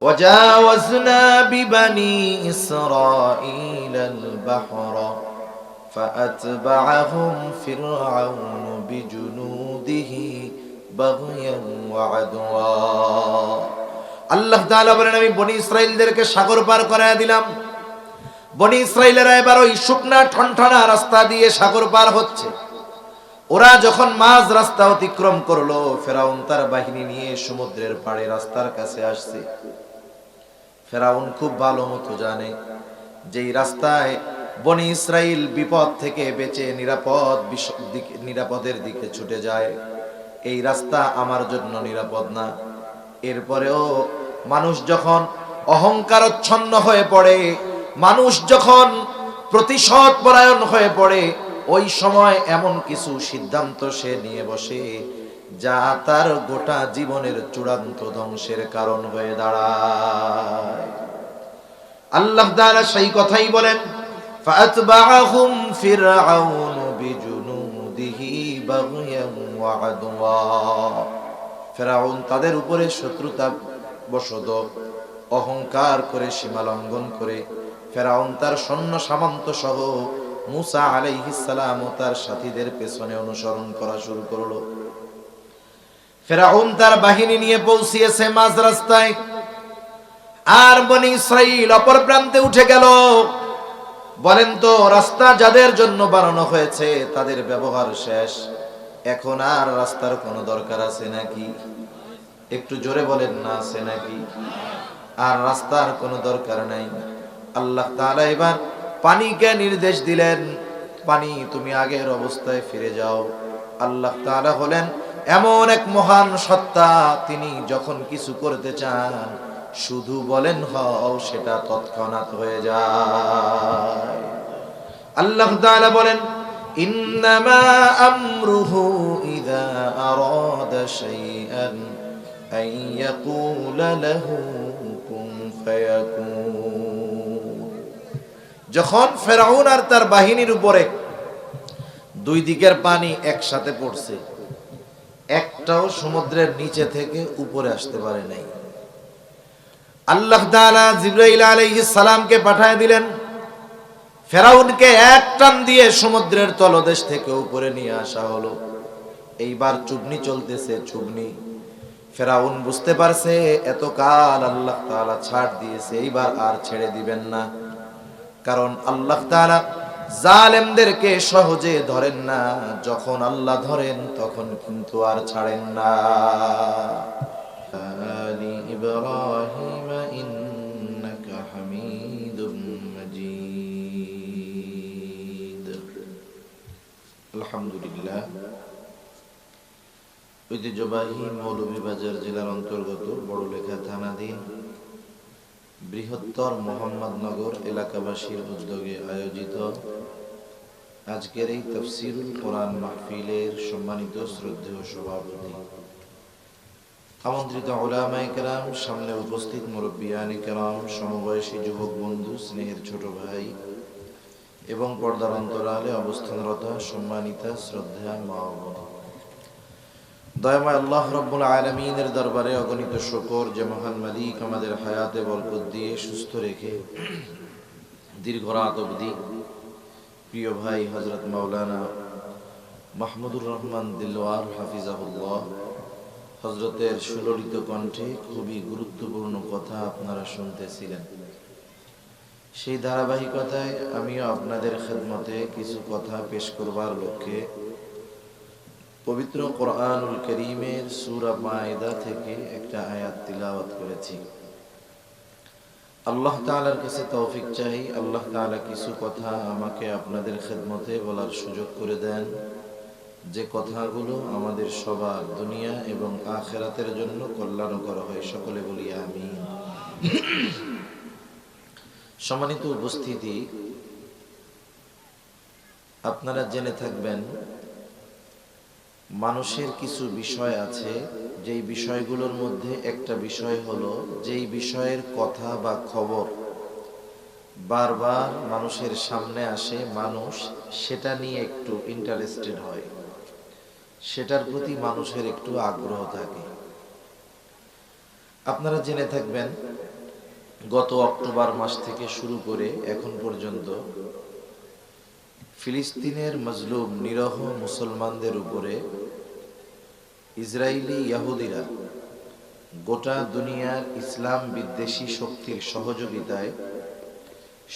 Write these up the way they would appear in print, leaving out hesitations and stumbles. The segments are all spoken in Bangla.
وجاوزنا ببني إسرائيل البحر فأتبعهم فرعون بجنوده بغيا وعدوا আল্লাহ তাআলা বলেন, আমি বনি ইসরাইলদেরকে সাগর পার করায় দিলাম। বনি ইসরাইলেরা এবার ওই শুকনা ঠনঠনা রাস্তা দিয়ে সাগর পার হচ্ছে। ওরা যখন মাঝ রাস্তা অতিক্রম করলো, ফেরাউন তার বাহিনী নিয়ে সমুদ্রের পাড়ে রাস্তার কাছে আসছে। ফেরাউন খুব ভালো মতো জানে যে এই রাস্তায় বনি ইসরাইল বিপদ থেকে বেঁচে নিরাপদের দিকে ছুটে যায়। এই রাস্তা আমার জন্য নিরাপদ না। এরপরেও মানুষ যখন অহংকারচ্ছন্ন হয়ে পড়ে, মানুষ যখন প্রতিশোধ পরায়ণ হয়ে পড়ে, ওই সময় এমন কিছু সিদ্ধান্ত সে নিয়ে বসে যা তার গোটা জীবনের চূড়ান্ত ধ্বংসের কারণ হয়ে দাঁড়ায়। আল্লাহ তাআলা সেই কথাই বলেন, ফাআতবাআহুম ফিরআউন বিজুনুদিহি বাগয়ান ওয়া আদওয়া। ফেরাউন তাদের উপরে শত্রুতা বশত অহংকার করে, সীমা লঙ্ঘন করে ফেরাউন তার সৈন্য সামন্ত সহ মুসা আলাইহিস সালাম ও তার সাথীদের পেছনে অনুসরণ করা শুরু করলো। ফেরাউন তার বাহিনী নিয়ে পৌঁছিয়েছে মাঝ রাস্তায়, আর বনি ইসরাইল অপর প্রান্তে উঠে গেল। বলেন তো, রাস্তা যাদের জন্য বানানো হয়েছে তাদের ব্যবহার শেষ, এখন আর রাস্তার কোনো দরকার আছে নাকি? একটু জোরে বলেন না, আছে নাকি? আর রাস্তার কোনো দরকার নাই। আল্লাহ তাআলা এবার পানিকে নির্দেশ দিলেন, পানি তুমি আগের অবস্থায় ফিরে যাও। আল্লাহ তাআলা হলেন এমন এক মহান সত্তা, তিনি যখন কিছু করতে চান শুধু বলেন হও, সেটা তৎক্ষণাৎ হয়ে যায়। আল্লাহ তাআলা বলেন, ইন্নামা আমরুহু ইযা আরাদা শাইআন আন ইয়াকুলা লাহু কুন ফায়াকুন। যখন ফেরাউন আর তার বাহিনীর উপরে দুই দিকের পানি একসাথে পড়ছে, একটাও সমুদ্রের নিচে থেকে উপরে আসতে পারে নাই, আল্লাহ তাআলা জিবরাইল আলাইহিস সালামকে পাঠিয়ে দিলেন। ফেরাউনকে এক টান দিয়ে সমুদ্রের তলদেশ থেকে উপরে নিয়ে আসা হলো। এইবার চুবনি চলতেছে, চুবনি। ফেরাউন বুঝতে পারছে এতকাল আল্লাহ তাআলা ছাড় দিয়েছে, এইবার আর ছেড়ে দিবেন না। কারণ আল্লাহ তাআলা জালেমদেরকে সহজে ধরেন না, যখন আল্লাহ ধরেন তখন কিন্তু আর ছাড়েন না। আলি ইব্রাহিম ইন্নাকা হামিদুম মাজিদ। আলহামদুলিল্লাহ। ঐতিহ্যবাহী মৌলভীবাজার জেলার অন্তর্গত বড়লেখা থানাধীন বৃহত্তর মোহাম্মদনগর এলাকাবাসীর উদ্যোগে আয়োজিত আজকের এই তাফসীরুল কোরআন মাহফিলের সম্মানিত শ্রদ্ধেয় সভাপতি, আমন্ত্রিত উলামায়ে কেরাম, সামনে উপস্থিত মুরব্বিয়ানে কেরাম, সমবয়সী যুবক বন্ধু, স্নেহের ছোট ভাই এবং পর্দার অন্তরালে অবস্থানরত সম্মানিতা শ্রদ্ধা মা ও বোন, দয়াময় আল্লাহ রাব্বুল আলামিনের দরবারে অগণিত শুকর যে মহান মালিক আমাদের হায়াতে বরকত দিয়ে সুস্থ রেখে দীর্ঘ রাত অবধি প্রিয় ভাই হযরত মাওলানা মাহমুদুর রহমান দিলওয়ার হাফিজাহুল্লাহ হযরতের সুললিত কণ্ঠে খুবই গুরুত্বপূর্ণ কথা আপনারা শুনতেছিলেন। সেই ধারাবাহিকতায় আমিও আপনাদের খেদমতে কিছু কথা পেশ করবার লক্ষ্যে পবিত্র কোরআনুল কারীমের সূরা মাইদা থেকে একটা আয়াত তিলাওয়াত করেছি। আল্লাহ তাআলার কাছে তৌফিক চাই, আল্লাহ তাআলা কিছু কথা আমাকে আপনাদের খেদমতে বলার সুযোগ করে দেন, যে কথাগুলো আমাদের সবার দুনিয়া এবং আখিরাতের জন্য কল্যাণকর হয়। সকলে বলি আমিন। সম্মানিত উপস্থিতি, আপনারা জেনে থাকবেন মানুষের কিছু বিষয় আছে, যেই বিষয়গুলোর মধ্যে একটা বিষয় হলো যেই বিষয়ের কথা বা খবর বারবার মানুষের সামনে আসে, মানুষ সেটা নিয়ে একটু ইন্টারেস্টেড হয়, সেটার প্রতি মানুষের একটু আগ্রহ থাকে। আপনারা জেনে থাকবেন গত অক্টোবর মাস থেকে শুরু করে এখন পর্যন্ত ফিলিস্তিনের মজলুম নিরহ মুসলমানদের উপরে ইসরায়েলি ইহুদিরা গোটা দুনিয়ার ইসলাম বিদ্বেষী শক্তির সহযোগিতায়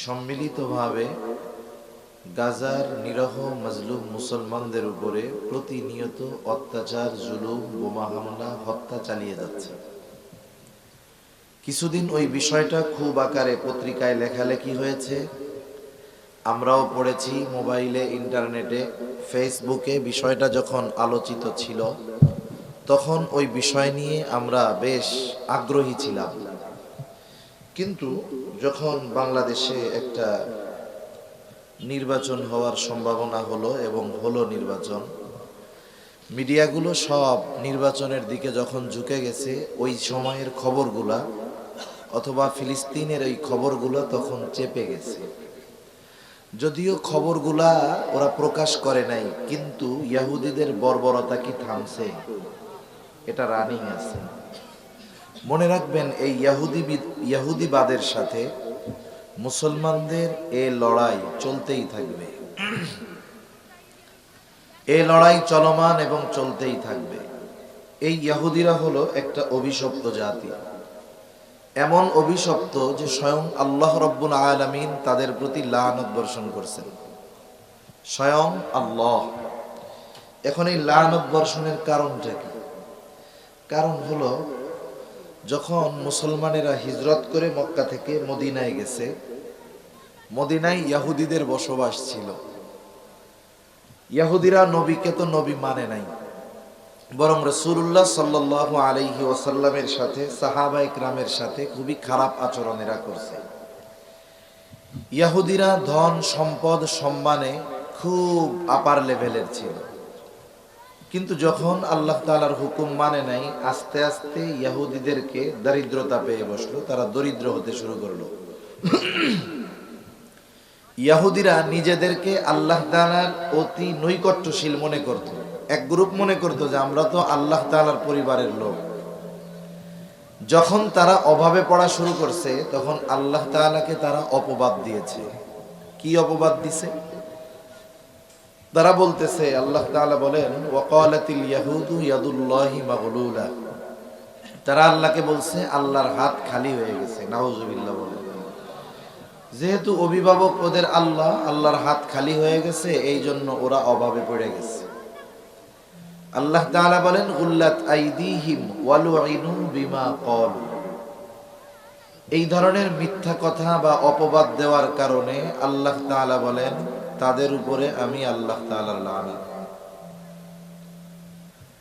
সম্মিলিতভাবে গাজার নিরহ মজলুম মুসলমানদের উপরে প্রতিনিয়ত অত্যাচার, জুলুম, বোমা হামলা, হত্যা চালিয়ে যাচ্ছে। কিছুদিন ওই বিষয়টা খুব আকারে পত্রিকায় লেখালেখি হয়েছে, আমরাও পড়েছি, মোবাইলে, ইন্টারনেটে, ফেসবুকে বিষয়টা যখন আলোচিত ছিল তখন ওই বিষয় নিয়ে আমরা বেশ আগ্রহী ছিলাম। কিন্তু যখন বাংলাদেশে একটা নির্বাচন হওয়ার সম্ভাবনা হলো এবং হলো নির্বাচন, মিডিয়াগুলো সব নির্বাচনের দিকে যখন ঝুঁকে গেছে, ওই সময়ের খবরগুলা অথবা ফিলিস্তিনের এই খবরগুলো তখন চেপে গেছে। যদিও খবরগুলা ওরা প্রকাশ করে নাই, কিন্তু ইহুদিদের বর্বরতা কি থামছে? এটা রানিং আছে। মনে রাখবেন, এই ইহুদিবাদের সাথে মুসলমানদের এই লড়াই চলতেই থাকবে। এই লড়াই চলমান এবং চলতেই থাকবে। এই ইহুদিরা হলো একটা অভিশপ্ত জাতি, এমন অভিশপ্ত যে স্বয়ং আল্লাহ রাব্বুল আলামিন তাদের প্রতি লানত বর্ষণ করছেন, স্বয়ং আল্লাহ। এখন এই লানত বর্ষণের কারণটা কি? কারণ হলো, যখন মুসলমানেরা হিজরত করে মক্কা থেকে মদিনায় গেছে, মদিনায় ইহুদিদের বসবাস ছিল। ইহুদিরা নবীকে তো নবী মানে নাই, বরং রাসূলুল্লাহ সাল্লাল্লাহু আলাইহি ওয়াসাল্লামের সাথে, সাহাবায়ে কিরামের সাথে খুবই খারাপ আচরণ এরা করছে। ইহুদিরা ধন সম্পদ সম্মানে খুব আপার লেভেলের ছিল, কিন্তু যখন আল্লাহ তাআলার হুকুম মানে নাই, আস্তে আস্তে ইহুদিদেরকে দারিদ্রতা পেয়ে বসলো, তারা দরিদ্র হতে শুরু করলো। ইহুদিরা নিজেদেরকে আল্লাহ তাআলার অতি নৈকট্যশীল মনে করত। এক গ্রুপ মনে করত যে আমরা তো আল্লাহ তাআলার পরিবারের লোক। যখন তারা অভাবে পড়া শুরু করছে, তখন আল্লাহ তাআলাকে তারা অপবাদ দিয়েছে। কি অপবাদ দিছে? তারা বলতেছে, আল্লাহ তাআলা বলেন, ওয়াকালাতিল ইয়াহুদু ইয়াদুল্লাহি মাগলুলা। তারা আল্লাহকে বলছে আল্লাহর হাত খালি হয়ে গেছে। নাউজুবিল্লাহ বলেন। যেহেতু অভিভাবক ওদের আল্লাহ, আল্লাহর হাত খালি হয়ে গেছে, এই জন্য ওরা অভাবে পড়ে গেছে। আল্লাহ তাআলা বলেন, গুল্লাত আইদিহিম ওয়ালুইনু বিমা ক্বালু। এই ধরনের মিথ্যা কথা বা অপবাদ দেওয়ার কারণে আল্লাহ তাআলা বলেন, তাদের উপরে আমি আল্লাহ তাআলার লানত।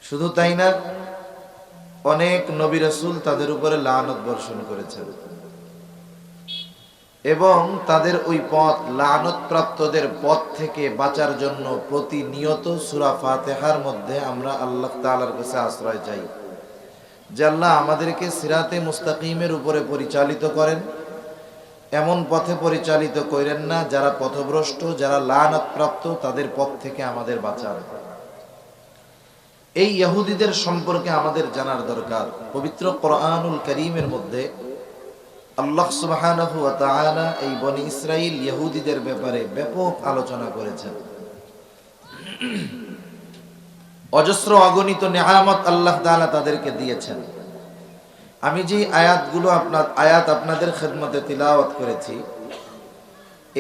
শুধু তাই না, অনেক নবী রাসূল তাদের উপরে লানত বর্ষণ করেছেন, এবং তাদের ওই পথ, লানত প্রাপ্তদের পথ থেকে বাঁচার জন্য প্রতিনিয়ত সূরা ফাতিহার মধ্যে আমরা আল্লাহ তাআলার কাছে আশ্রয় চাই যে আল্লাহ আমাদেরকে সিরাতে মুস্তাকিমের উপরে পরিচালিত করেন, এমন পথে পরিচালিত করেন না যারা পথভ্রষ্ট, যারা লানত প্রাপ্ত, তাদের পথ থেকে আমাদের বাঁচান। এই ইহুদিদের সম্পর্কে আমাদের জানার দরকার। পবিত্র কোরআনুল কারীমের মধ্যে আল্লাহ সুবহানাহু ওয়া তাআলা এই বনি ইসরাইল ইহুদিদের ব্যাপারে ব্যাপক আলোচনা করেছেন। অজস্র অগণিত নেয়ামত আল্লাহ তাআলা তাদেরকে দিয়েছেন। আমি যে আয়াত আপনাদের খেদমতে তিলাওয়াত করেছি,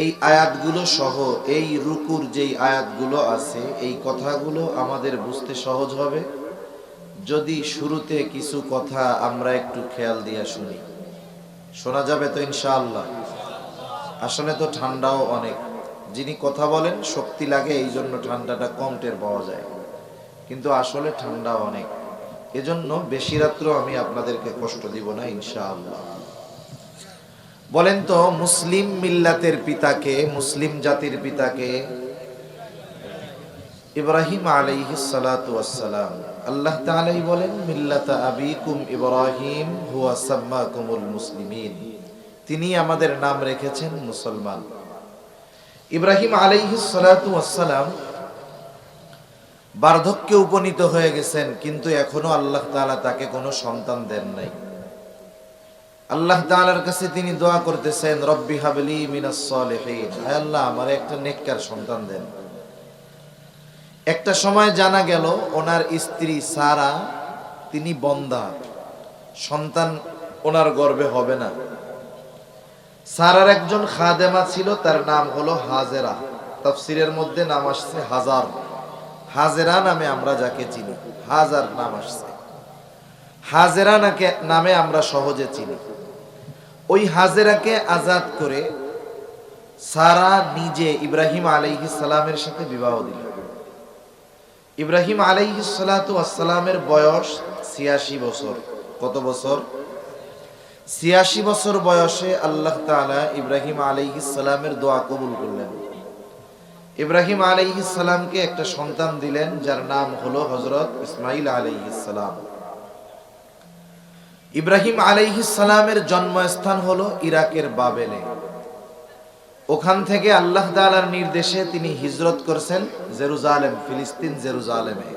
এই আয়াতগুলো সহ এই রুকুর যেই আয়াতগুলো আছে, এই কথাগুলো আমাদের বুঝতে সহজ হবে যদি শুরুতে কিছু কথা আমরা একটু খেয়াল দিয়ে শুনি। শোনা যাবে তো ইনশাআল্লাহ? আসলে তো ঠান্ডাও অনেক, যিনি কথা বলেন শক্তি লাগে, এই জন্য ঠান্ডাটা কম টের পাওয়া যায়, কিন্তু আসলে ঠান্ডা অনেক। এজন্য বেশি রাত্র আমি আপনাদেরকে কষ্ট দিব না ইনশাআল্লাহ। বলেন তো, মুসলিম মিল্লাতের পিতাকে, মুসলিম জাতির পিতাকে? ইব্রাহিম আলাইহিস সালাতু ওয়াস সালাম। আল্লাহ তাআলাই বলেন, মিল্লাতা আবিকুম ইব্রাহিম হুয়া সাম্মাকুমুল মুসলিমিন। তিনি আমাদের নাম রেখেছেন মুসলমান। ইব্রাহিম আলাইহিস সালাতু ওয়াস সালাম বার্ধক্যে উপনীত হয়ে গেছেন, কিন্তু এখনো আল্লাহ তাআলা তাকে কোনো সন্তান দেন নাই। আল্লাহ তাআলার কাছে তিনি দোয়া করতেছেন, রব্বি হাবলি মিনাস সলিহিন, হে আল্লাহ আমারে একটা নেককার সন্তান দেন। একটা সময় জানা গেল ওনার স্ত্রী সারা তিনি বন্দা, সন্তান ওনার গর্ভে হবে না। সারার একজন খাদেমা ছিল, তার নাম হলো হাজেরা। তাফসিরের মধ্যে নাম আসছে হাজার, হাজেরা নামে আমরা যাকে চিনি, হাজার নাম আসছে, হাজেরা নামে আমরা সহজে চিনি। ওই হাজেরাকে আজাদ করে সারা নিজে ইব্রাহিম আলাইহিস সালামের সাথে বিবাহ দিল। ইব্রাহিম আলাইহিস সালাতু ওয়াস সালামের বয়স ৮৬ বছর। কত বছর? ৮৬ বছর বয়সে আল্লাহ তাআলা ইব্রাহিম আলাইহিস সালামের দোয়া কবুল করলেন। ইব্রাহিম আলাইহিস সালামকে একটা সন্তান দিলেন, যার নাম হলো হযরত ইসমাঈল আলাইহিস সালাম। ইব্রাহিম আলাইহিস সালামের জন্মস্থান হলো ইরাকের বাবেলে। ওখান থেকে আল্লাহ তাআলার নির্দেশে তিনি হিজরত করেছেন জেরুজালেম, ফিলিস্তিন জেরুজালেমে।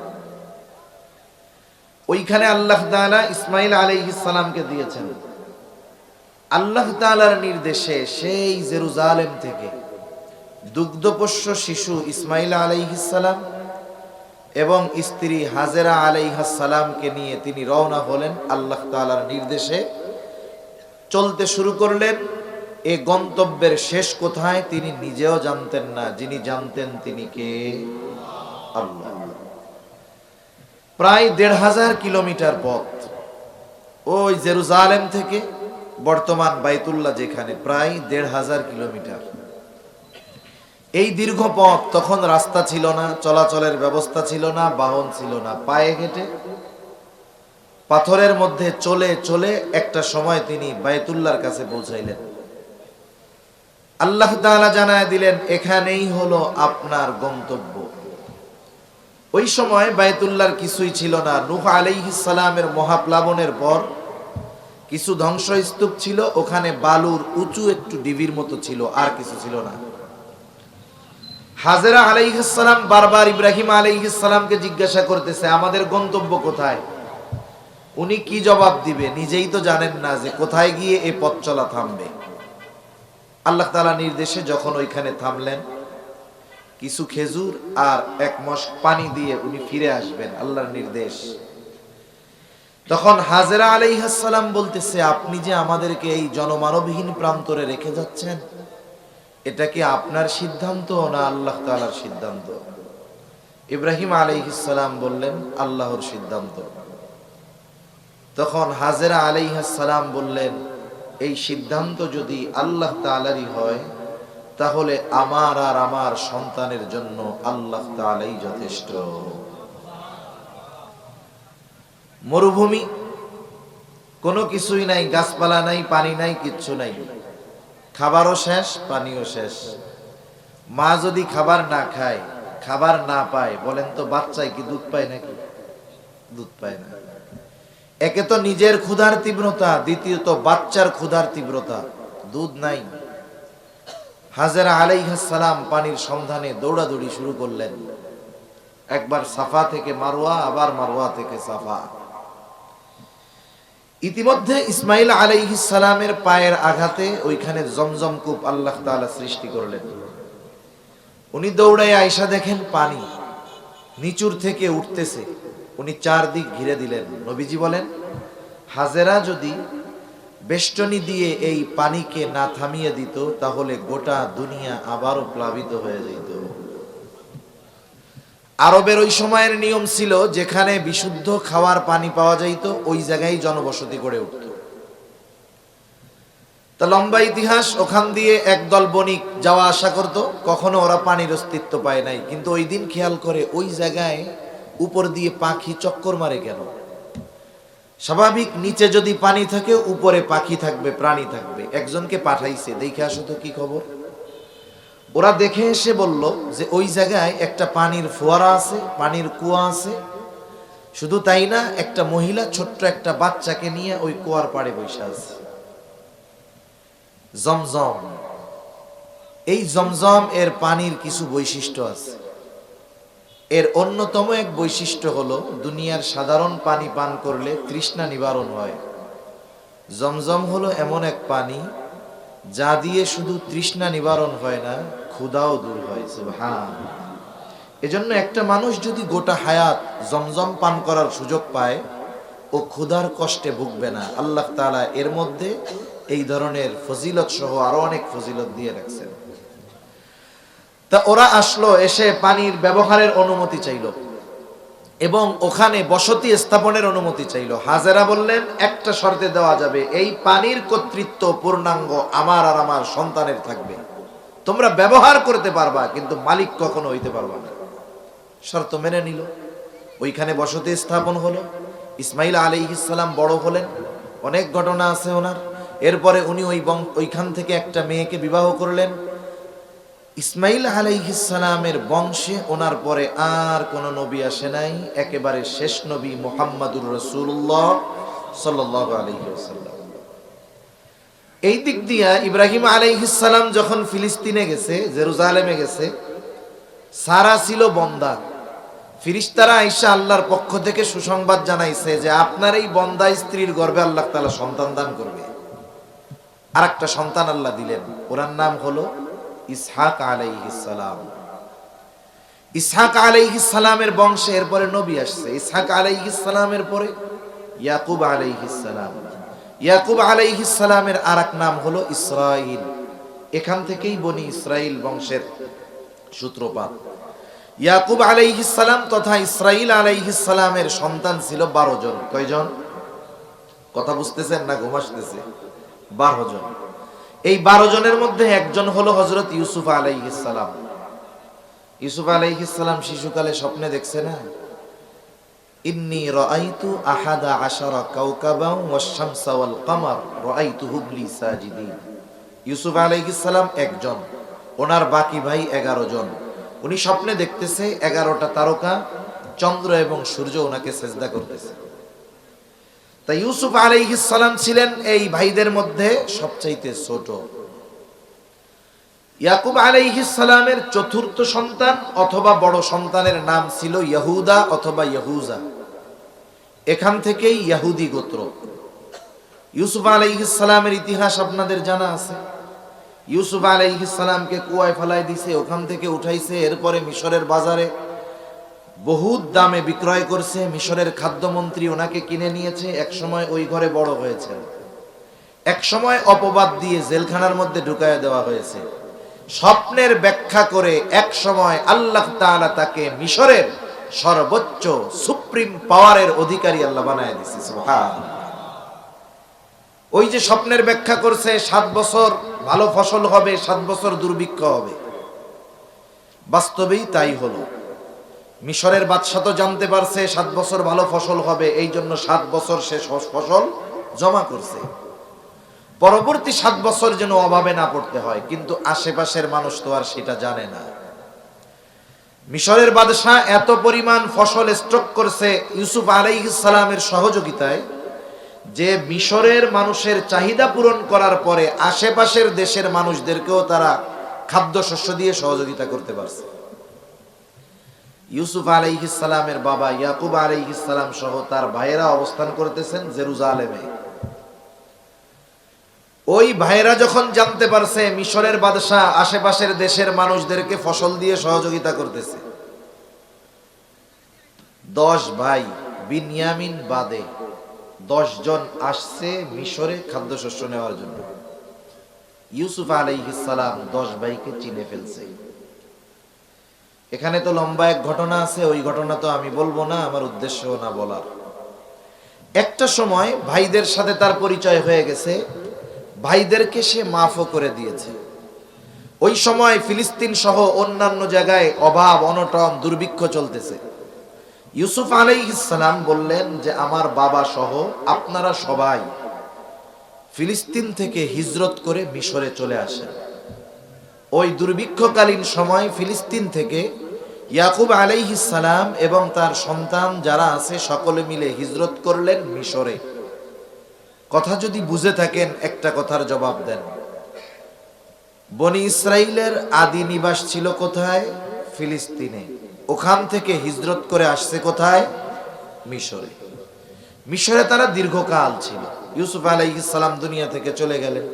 ওইখানে আল্লাহ তাআলা ইসমাঈল আলাইহিস সালামকে দিয়েছেন। আল্লাহ তাআলার নির্দেশে সেই জেরুজালেম থেকে দুগ্ধপোষ্য শিশু ইসমাঈল আলাইহিস সালাম এবং স্ত্রী হাজেরা আলাইহাস সালামকে নিয়ে তিনি রওনা হলেন। আল্লাহ তাআলার নির্দেশে চলতে শুরু করলেন। এই গন্তব্যের শেষ কোথায় তিনি নিজেও জানতেন না, যিনি জানতেন তিনি কে? আল্লাহ। প্রায় ১৫০০ কিলোমিটার পথ ওই জেরুজালেম থেকে বর্তমান বাইতুল্লাহ যেখানে, প্রায় ১৫০০ কিলোমিটার। এই দীর্ঘ পথ, তখন রাস্তা ছিল না, চলাচলের ব্যবস্থা ছিল না, বাহন ছিল না, পায়ে হেঁটে পাথরের মধ্যে চলে চলে একটা সময় তিনি বাইতুল্লাহর কাছে পৌঁছাইলেন। আল্লাহ তাআলা জানায় দিলেন, এখানেই হলো আপনার গন্তব্য। ওই সময় বাইতুল্লাহর কিছুই ছিল না। নূহ আলাইহিস সালামের মহাপ্লাবনের পর কিছু ধ্বংসস্তূপ ছিল, ওখানে বালুর উঁচু একটু ডিবির মতো ছিল, আর কিছু ছিল না। হাজেরা আলাইহিস সালাম বারবার ইব্রাহিম আলাইহিস সালামকে জিজ্ঞাসা করতেছে, আমাদের গন্তব্য কোথায়? উনি কি জবাব দিবে নিজেই তো জানেন না যে কোথায় গিয়ে এই পথ চলা থামবে। আল্লাহ তাআলা নির্দেশে যখন ওইখানে থামলেন, কিছু খেজুর আর ১ মশক পানি দিয়ে উনি ফিরে আসবেন, আল্লাহর নির্দেশ। তখন হাজেরা আলাইহিস সালাম বলতেছে, আপনি যে আমাদেরকে এই জনমানবহীন প্রান্তরে রেখে যাচ্ছেন, এটা কি আপনার সিদ্ধান্ত না আল্লাহ তাআলার সিদ্ধান্ত? ইব্রাহিম আলাইহিস সালাম বললেন, আল্লাহর সিদ্ধান্ত। তখন হাজেরা আলাইহিস সালাম বললেন, এই সিদ্ধান্ত যদি আল্লাহ তাআলারই হয়, তাহলে আমার আর আমার সন্তানের জন্য আল্লাহ তাআলাই যথেষ্ট। মরুভূমি, কোনো কিছুই নাই, গাছপালা নাই, পানি নাই, কিচ্ছু নাই, খাবারও শেষ, পানিও শেষ। মা যদি খাবার না খায়, খাবার না পায়, বলেন তো বাচ্চায় কি দুধ পায় নাকি? দুধ পায় না। একে তো নিজের ক্ষুধার তীব্রতা, দ্বিতীয়ত বাচ্চার ক্ষুধার তীব্রতা, দুধ নাই। হাজেরা আলাইহিস সালাম পানির সন্ধানে দৌড়াদৌড়ি শুরু করলেন। একবার সাফা থেকে মারওয়া, আবার মারওয়া থেকে সাফা। ইতিমধ্যে ইসমাঈল আলাইহিস সালামের পায়ের আঘাতে ওইখানে জমজম কূপ আল্লাহ তাআলা সৃষ্টি করলেন। উনি দৌড়ায় আয়েশা দেখেন পানি নিচুর থেকে উঠতেছে, উনি চারদিক ঘিরে দিলেন। নবীজি বলেন, হাজেরা যদি বেষ্টনী দিয়ে এই পানিকে না থামিয়ে দিত, তাহলে গোটা দুনিয়া আবারও প্লাবিত হয়ে যেত। আরবের ওই সময়ের নিয়ম ছিল, যেখানে বিশুদ্ধ খাওয়ার পানি পাওয়া যাইত, ওই জায়গায় জনবসতি গড়ে উঠত। তা লম্বা ইতিহাস, ওখান দিয়ে একদল বণিক যাওয়া আসা করত, কখনো ওরা পানির অস্তিত্ব পায় নাই। কিন্তু ওই দিন খেয়াল করে, ওই জায়গায় উপর দিয়ে পাখি চক্কর মারে কেন? স্বাভাবিক নিচে যদি পানি থাকে, উপরে পাখি থাকবে, প্রাণী থাকবে। একজনকে পাঠাইছে, দেখে আসো তো কি খবর। ওরা দেখে এসে বলল যে ওই জায়গায় একটা পানির ফোয়ারা আছে, পানির কুয়া আছে। শুধু তাই না, একটা মহিলা ছোট্ট একটা বাচ্চাকে নিয়ে ওই কুয়ার পাড়ে বসে আছে। জমজম, এই জমজম এর পানির কিছু বৈশিষ্ট্য আছে। এর অন্যতম এক বৈশিষ্ট্য হলো, দুনিয়ার সাধারণ পানি পান করলে তৃষ্ণা নিবারণ হয়, জমজম হলো এমন এক পানি যা দিয়ে শুধু তৃষ্ণা নিবারণ হয় না, ক্ষুধাও দূর হয়। সুবহানাল্লাহ। এজন্য একটা মানুষ যদি গোটা হায়াত জমজম পান করার সুযোগ পায়, ও ক্ষুধার কষ্টে ভুগবে না। আল্লাহ তাআলা এর মধ্যে এই ধরনের ফজিলত সহ আরো অনেক ফজিলত দিয়ে রাখছেন। তা ওরা আসলো, এসে পানির ব্যবহারের অনুমতি চাইল এবং ওখানে বসতি স্থাপনের অনুমতি চাইল। হাজেরা বললেন, একটা শর্তে দেওয়া যাবে, এই পানির কর্তৃত্ব পূর্ণাঙ্গ আমার আর আমার সন্তানের থাকবে। তোমরা ব্যবহার করতে পারবা, কিন্তু মালিক কখনো হইতে পারবা না। শর্ত মেনে নিল। ওইখানে বসতি স্থাপন হলো। ইসমাইল আলাইহিস সালাম বড় হলেন, অনেক ঘটনা আছে ওনার। এরপরে উনি ওইখান থেকে একটা মেয়েকে বিবাহ করলেন। ইসমাইল আলাইহিস সালামের বংশে ওনার পরে আর কোন নবী আসে নাই, একেবারে শেষ নবী মুহাম্মাদুর রাসূলুল্লাহ সাল্লাল্লাহু আলাইহি ওয়াসাল্লাম। এই দিক দিয়া ইব্রাহিম আলাইহিস সালাম যখন ফিলিস্তিনে গেছে, জেরুজালেমে গেছে, সারা ছিল বন্দা। ফিরিস্তারা আইসা আল্লাহর পক্ষ থেকে সুসংবাদ জানাইছে যে আপনার এই বন্দা স্ত্রীর গর্ভে আল্লাহ তাআলা সন্তান দান করবে। আর একটা সন্তান আল্লাহ দিলেন, ওর নাম হলো ইসহাক আলাইহিস সালাম। ইসহাক আলাইহিস সালামের বংশে এরপরে নবী আসছে। ইসহাক আলাইহিস সালামের পরে ইয়াকুব আলাইহিস সালাম। ইয়াকুব আলাইহিস সালামের আরেক নাম হলো ইসরাইল। এখান থেকেই বনি ইসরাইল বংশের সূত্রপাত। ইয়াকুব আলাইহিস সালাম তথা ইসরাইল আলাইহিস সালামের সন্তান ছিল 12 জন। কয়জন? কথা বুঝতেছেন না ঘুম আসতেছে? 12 জন। এই 12 জনের মধ্যে একজন হলো হযরত ইউসুফ আলাইহিস সালাম। ইউসুফ আলাইহিস সালাম শিশুকালে স্বপ্নে দেখছে না, ইন্নী রাআইতু আহাদা আশারা কাওকাবান ওয়াশ-শামসা ওয়াল কামার রাআইতুহুম লি সাজিদিন। ইউসুফ আলাইহিস সালাম একজন, ওনার বাকি ভাই 11 জন। উনি স্বপ্নে দেখতেছে 11টা তারকা, চন্দ্র এবং সূর্য ওনাকে সেজদা করতেছে। তাই ইউসুফ আলাইহিস সালাম ছিলেন এই ভাইদের মধ্যে সবচাইতে ছোট। ইয়াকুব আলাইহিস সালামের চতুর্থ সন্তান অথবা বড় সন্তানের নাম ছিল ইয়াহুদা অথবা ইয়াহুজা। এখান থেকেই ইহুদি গোত্র। ইউসুফ আলাইহিস সালামের ইতিহাস আপনাদের জানা আছে। ইউসুফ আলাইহিস সালামকে কুয়ায় ফেলাই দিছে, ওখান থেকে উঠাইছে, এরপরে মিশরের বাজারে বহুত দামে বিক্রয় করছে। মিশরের খাদ্যমন্ত্রী ওনাকে কিনে নিয়েছে। এক সময় ওই ঘরে বড় হয়েছে, এক সময় অপবাদ দিয়ে জেলখানার মধ্যে ঢুকায় দেওয়া হয়েছে। স্বপ্নের ব্যাখ্যা করে এক সময় আল্লাহ তাআলা তাকে মিশরের সর্বোচ্চ সুপ্রিম পাওয়ারের অধিকারী আল্লাহ বানায় দিয়েছে। সুবহানাল্লাহ। ওই যে স্বপ্নের ব্যাখ্যা করছে 7 বছর ভালো ফসল হবে, 7 বছর দুর্ভিক্ষ হবে, বাস্তবেই তাই হলো। মিশরের বাদশা তো জানতে পারছে 7 বছর ভালো ফসল হবে, এই জন্য 7 বছর সে ফসল জমা করছে, পরবর্তী 7 বছর যেন অভাবে না পড়তে হয়। কিন্তু আশেপাশের মানুষ তো আর সেটা জানে না। মিশরের বাদশা এত পরিমাণ ফসল স্টক করছে ইউসুফ আলাইহিস সালামের সহযোগিতায়, যে মিশরের মানুষের চাহিদা পূরণ করার পরে আশেপাশের দেশের মানুষদেরকেও তারা খাদ্যশস্য দিয়ে সহযোগিতা করতে পারছে। ইউসুফ আলাইহিস সালামের বাবা ইয়াকুব আলাইহিস সালাম সহ তার ভাইয়েরা অবস্থান করতেছেন জেরুজালেমে। ওই ভাইয়েরা যখন জানতে পারছে মিশরের বাদশা আশেপাশের দেশের মানুষদেরকে ফসল দিয়ে সহযোগিতা করতেছে, 10 ভাই বিনয়ামিন বাদে 10 জন আসছে মিশরে খাদ্যশস্য নেওয়ার জন্য। ইউসুফ আলাইহিস সালাম 10 ভাইকে চিনে ফেলছে। এখানে তো লম্বা এক ঘটনা আছে, ওই ঘটনা তো আমি বলবো না, আমার উদ্দেশ্য না বলার। একটা সময় ভাইদের সাথে তার পরিচয় হয়ে গেছে, ভাইদেরকে সে মাফও করে দিয়েছে। ওই সময় ফিলিস্তিন সহ অন্যান্য জায়গায় অভাব অনটন দুর্ভিক্ষ চলতেছে। ইউসুফ আলাইহিস সালাম বললেন যে আমার বাবা সহ আপনারা সবাই ফিলিস্তিন থেকে হিজরত করে মিশরে চলে আসেন। ওই দুর্ভিক্ষকালীন সময় ফিলিস্তিন থেকে ইয়াকুব আলাইহিস সালাম এবং তার সন্তান যারা আছে সকলে মিলে হিজরত করলেন মিশরে। কথা যদি বুঝে থাকেন একটা কথার জবাব দেন। বনি ইসরাইলের আদি নিবাস ছিল কোথায়? ফিলিস্তিনে। ওখান থেকে হিজরত করে আসছে কোথায়? মিশরে। মিশরে তারা দীর্ঘকাল ছিল। ইউসুফ আলাইহিস সালাম দুনিয়া থেকে চলে গেলেন।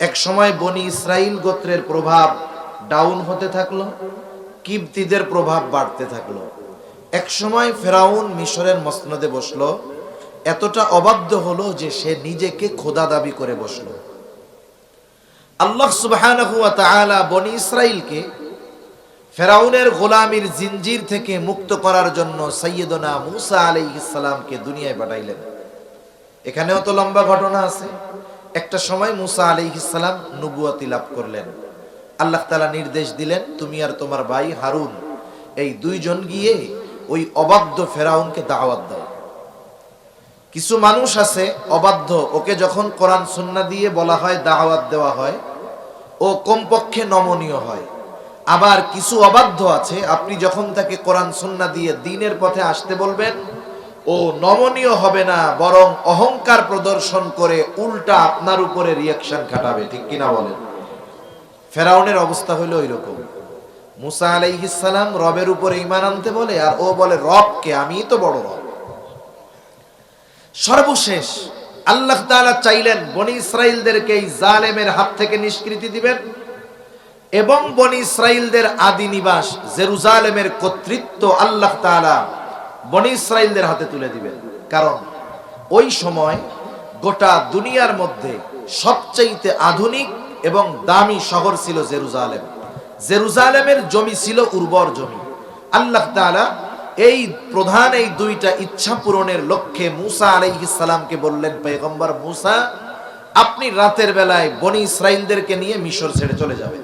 এক সময় বনি ইসরাইল গোত্রের প্রভাব ডাউন হতে থাকলো, কিবতীদের প্রভাব বাড়তে থাকলো। এক সময় ফেরাউন মিশরের মসনদে বসলো, এতটা অবাধ্য হলো যে সে নিজেকে খোদা দাবি করে বসলো। আল্লাহ সুবহানাহু ওয়া তাআলা বনি ইসরাইলকে ফেরাউনের গোলামির জিনজির থেকে মুক্ত করার জন্য সাইয়্যিদনা মূসা আলাইহিস সালামকে দুনিয়ায় পাঠাইলেন। এখানেও তো লম্বা ঘটনা আছে। একটা সময় মূসা আলাইহিস সালাম নবুয়তি লাভ করলেন। আল্লাহ তাআলা নির্দেশ দিলেন, তুমি আর তোমার ভাই হারুন এই দুইজন গিয়ে ওই অবাধ্য ফেরাউনকে দাওয়াত দাও। কিছু মানুষ আছে অবাধ্য, ওকে যখন কোরআন সুন্নাহ দিয়ে বলা হয়, দাওয়াত দেওয়া হয়, ও কমপক্ষে নমনীয় হয়। আবার কিছু অবাধ্য আছে, আপনি যখন তাকে কোরআন সুন্নাহ দিয়ে দ্বীনের পথে আসতে বলবেন, ও নমনীয় হবে না, বরং অহংকার প্রদর্শন করে উল্টা আপনার উপরে রিয়াকশন খাটাবে। ঠিক কিনা বলেন? ফেরাউনের অবস্থা হলো ওইরকম। মূসা আলাইহিস সালাম রবের উপরে ঈমান আনতে বলে, আর ও বলে রবকে, আমিই তো বড় রব। সর্বশেষ আল্লাহ তাআলা চাইলেন বনি ইসরাইলদেরকে এই জালেমের হাত থেকে নিষ্কৃতি দিবেন এবং বনি ইসরাইলদের আদি নিবাস জেরুজালেমের কর্তৃত্ব আল্লাহ তাআলা বনি ইসরাইলদের হাতে তুলে দিবেন। কারণ ওই সময় গোটা দুনিয়ার মধ্যে সবচেয়ে আধুনিক এবং দামি শহর ছিল জেরুজালেম। জেরুজালেমের জমি ছিল উর্বর জমি। আল্লাহ তাআলা এই প্রধান এই দুইটা ইচ্ছা পূরণের লক্ষ্যে মূসা আলাইহিস সালামকে বললেন, পয়গম্বর মূসা, আপনি রাতের বেলায় বনি ইসরাইলদেরকে নিয়ে মিশর ছেড়ে চলে যাবেন।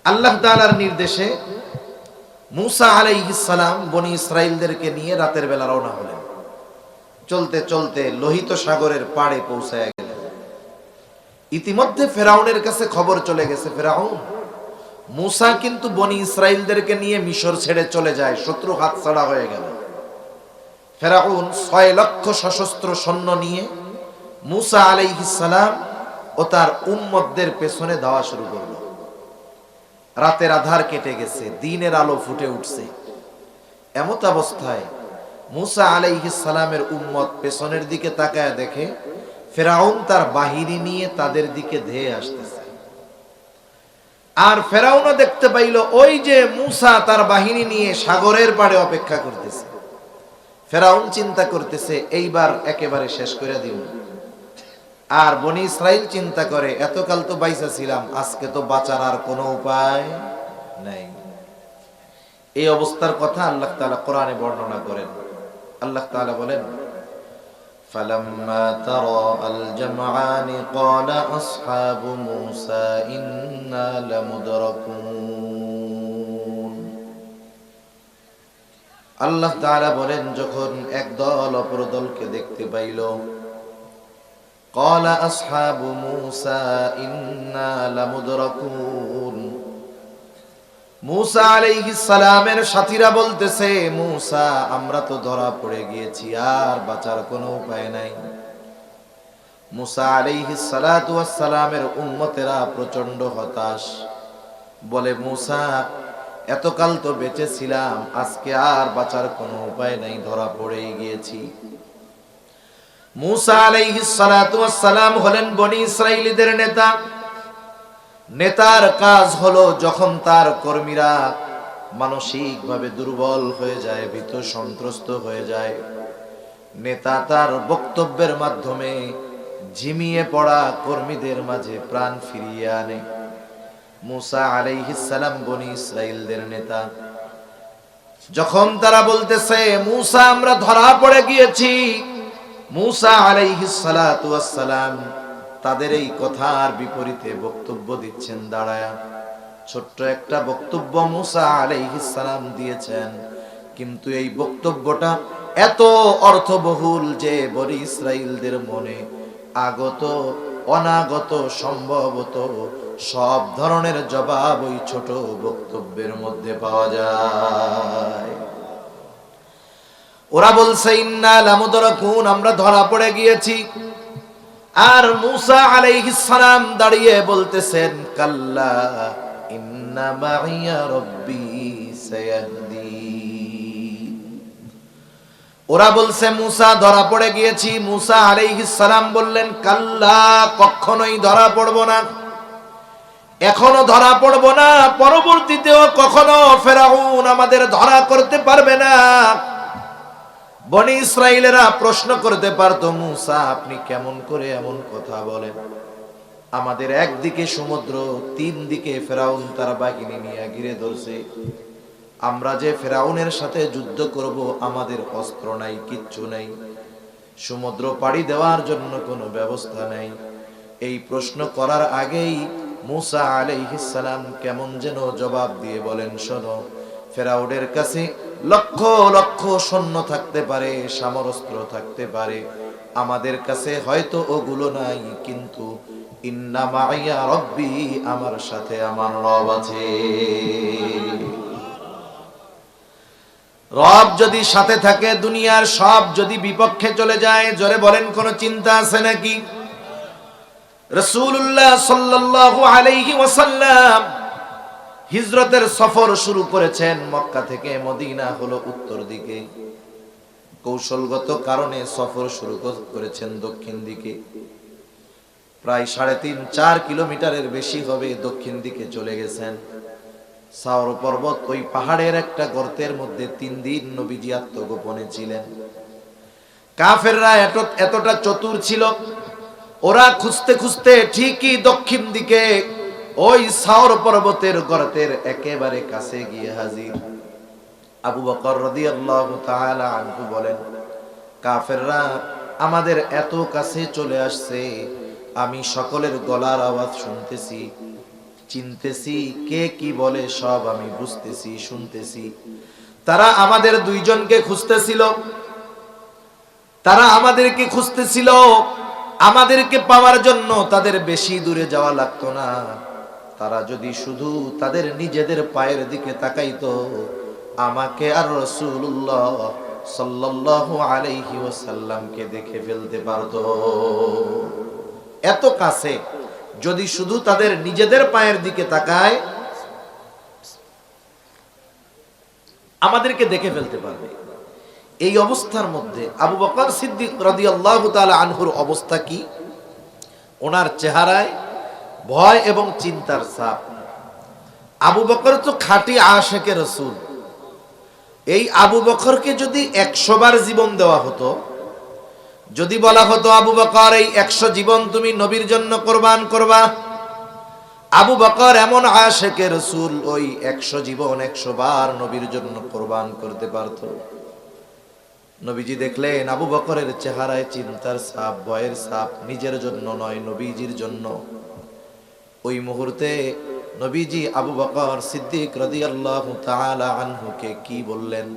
আল্লাহ তাআলার নির্দেশে মূসা আলাইহিস সালাম বনি ইসরাইলদেরকে নিয়ে রাতের বেলা রওনা হলেন। চলতে চলতে লোহিত সাগরের পাড়ে পৌঁছায় গেলেন। ইতিমধ্যে ফেরাউনের কাছে খবর চলে গেছে, ফেরাউন মূসা কিন্তু বনি ইসরাইলদেরকে নিয়ে মিশর ছেড়ে চলে যায়, শত্রু হাতছাড়া হয়ে গেল। ফেরাউন 6 লক্ষ সশস্ত্র সৈন্য নিয়ে মূসা আলাইহিস সালাম ও তার উম্মতদের পেছনে ধাওয়া শুরু করলো। রাতের আধার কেটে গেছে, দিনের আলো ফুটে উঠছে। এমত অবস্থায় মূসা আলাইহিস সালামের উম্মত পেছনের দিকে তাকায় দেখে ফেরাউন তার বাহিনী নিয়ে তাদের দিকে ধেয়ে আসতেছে। আর ফেরাউনও দেখতে পাইল ওই যে মূসা তার বাহিনী নিয়ে সাগরের পাড়ে অপেক্ষা করতেছে। ফেরাউন চিন্তা করতেছে, এইবার একেবারে শেষ করে দিব। আর বনি ইসরাইল চিন্তা করে, এতকাল তো বাইসা ছিলাম, আজকে তো বাঁচার আর কোনো উপায় নাই। এই অবস্থার কথা আল্লাহ তাআলা কোরআনে বর্ণনা করেন। আল্লাহ তাআলা বলেন, ফালাম্মা তারাআল জামআনি ক্বালা আসহাবু মূসা ইন্না লামুদরাকুন। আল্লাহ তাআলা বলেন, যখন এক দল অপর দলকে দেখতে পাইল, ক্বালা আসহাবু মূসা ইন্না লামুদরাকুন। মূসা আলাইহিস সালামের সাথীরা বলতেছে, মূসা আমরা তো ধরা পড়ে গিয়েছি, আর বাঁচার কোনো উপায় নাই। মূসা আলাইহিস সালাতু ওয়াস সালামের উম্মতেরা প্রচন্ড হতাশ, বলে মূসা এতকাল তো বেঁচে ছিলাম, আজকে আর বাঁচার কোনো উপায় নাই, ধরা পড়েই গিয়েছি। মূসা আলাইহিস সালাতু ওয়াস সালাম হলেন বনি ইসরাইলীদের নেতা। নেতার কাজ হলো যখন তার কর্মীরা মানসিকভাবে দুর্বল হয়ে যায়, ভীত সন্ত্রস্ত হয়ে যায়, নেতা তার বক্তব্যের মাধ্যমে ঝিমিয়ে পড়া কর্মীদের মাঝে প্রাণ ফিরিয়ে আনে। মূসা আলাইহিস সালাম বনি ইসরাইলদের নেতা। যখন তারা বলতেছে মূসা আমরা ধরা পড়ে গিয়েছি, মূসা আলাইহিস সালাতু ওয়াস সালাম তাদের এই কথার বিপরীতে বক্তব্য দিচ্ছেন দাঁড়ায়া। ছোট্ট একটা বক্তব্য মূসা আলাইহিস সালাম দিয়েছেন, কিন্তু এই বক্তব্যটা এত অর্থবহুল যে বনি ইসরাইলদের মনে আগত অনাগত সম্ভবত সব ধরনের জবাব ওই ছোট বক্তব্যের মধ্যে পাওয়া যায়। ওরা বলছে ইন্না লামুদরাকুন, আমরা ধরা পড়ে গিয়েছি। আর মূসা আলাইহিস সালাম দাঁড়িয়ে বলতেছেন, কাল্লা ইন্না মাইয়া রাব্বি সায়াহদিন। ওরা বলছে মুসা ধরা পড়ে গিয়েছি। মুসা আলাইহিস সালাম বললেন, কাল্লা, কখনোই ধরা পড়ব না, এখনো ধরা পড়ব না, পরবর্তীতেও কখনো ফেরাউন আমাদের ধরা করতে পারবে না। বনি ইসরাইলেরা প্রশ্ন করতে পারতো, মুসা আপনি কেমন করে এমন কথা বলেন? আমাদের একদিকে সমুদ্র, তিন দিকে ফেরাউন তার বাহিনী নিয়ে ঘিরে ধরছে, আমরা যে ফেরাউনের সাথে যুদ্ধ করব, আমাদের অস্ত্র নাই, কিচ্ছু নাই, সমুদ্র পাড়ি দেওয়ার জন্য কোনো ব্যবস্থা নাই। এই প্রশ্ন করার আগেই মুসা আলাইহিস সালাম কেমন যেন জবাব দিয়ে বলেন, শোনো, ফেরাউনের কাছে লক্ষ লক্ষ সৈন্য থাকতে পারে, সমরাস্ত্র থাকতে পারে, আমাদের কাছে হয়তো ওগুলো নাই, কিন্তু ইন্না মাইয়া রব্বি, আমার সাথে আমার রব আছে। রব যদি সাথে থাকে, দুনিয়ার সব যদি বিপক্ষে চলে যায়, জোরে বলেন কোনো চিন্তা আছে নাকি? রাসূলুল্লাহ সাল্লাল্লাহু আলাইহি ওয়াসাল্লাম হিজরতের সফর শুরু করেছেন। মক্কা থেকে মদিনা হলো উত্তর দিকে, কৌশলগত কারণে সফর শুরু করেছেন দক্ষিণ দিকে। প্রায় 3.5-4 কিলোমিটারের বেশি হবে দক্ষিণ দিকে চলে গেছেন। সাওর পর্বত, ওই পাহাড়ের একটা গর্তের মধ্যে 3 দিন নবীজি আত্মগোপনে ছিলেন। কাফেররা এতটা চতুর ছিল, ওরা খুঁজতে খুঁজতে ঠিকই দক্ষিণ দিকে ওই সাওর পর্বতের গর্তের একেবারে কাছে গিয়ে হাজির। আবু বকর রাদিয়াল্লাহু তাআলা আনহু বলেন, কাফেররা আমাদের এত কাছে চলে আসছে, আমি সকলের গলার আওয়াজ শুনতেছি, চিনতেছি, কে কি বলে সব আমি বুঝতেছি, শুনতেছি। তারা আমাদের দুইজনকে খুঁজতেছিল, তারা আমাদেরকে খুঁজতেছিল। আমাদেরকে পাওয়ার জন্য তাদের বেশি দূরে যাওয়া লাগতো না। তারা যদি শুধু তাদের নিজেদের পায়ের দিকে তাকাইতো, আমাকে আর রাসূলুল্লাহ সাল্লাল্লাহু আলাইহি ওয়াসাল্লামকে দেখে ফেলতে পারতো। এত কাছে, যদি শুধু তাদের নিজেদের পায়ের দিকে তাকায়, আমাদেরকে দেখে ফেলতে পারবে। এই অবস্থার মধ্যে আবু বকর সিদ্দিক রাদিয়াল্লাহু তাআলা আনহুর অবস্থা কি? ওনার চেহারায় ভয় এবং চিন্তার ছাপ। আবু বকর তো খাঁটি আশিকে রাসূল। এই আবু বকরকে যদি 100 বার জীবন দেওয়া হতো, যদি বলা হতো আবু বকর এই 100 জীবন তুমি নবীর জন্য কোরবান করবা, আবু বকর এমন আশিকে রাসূল, ওই 100 জীবন 100 বার নবীর জন্য কোরবান করতে পারত। নবীজি দেখলেন আবু বকরের চেহারায় চিন্তার ছাপ, ভয়ের ছাপ, নিজের জন্য নয়, নবীজির জন্য। ওই মুহূর্তে নবীজি আবু বকর সিদ্দিক রাদিয়াল্লাহু তাআলা আনহুকে কি বললেন?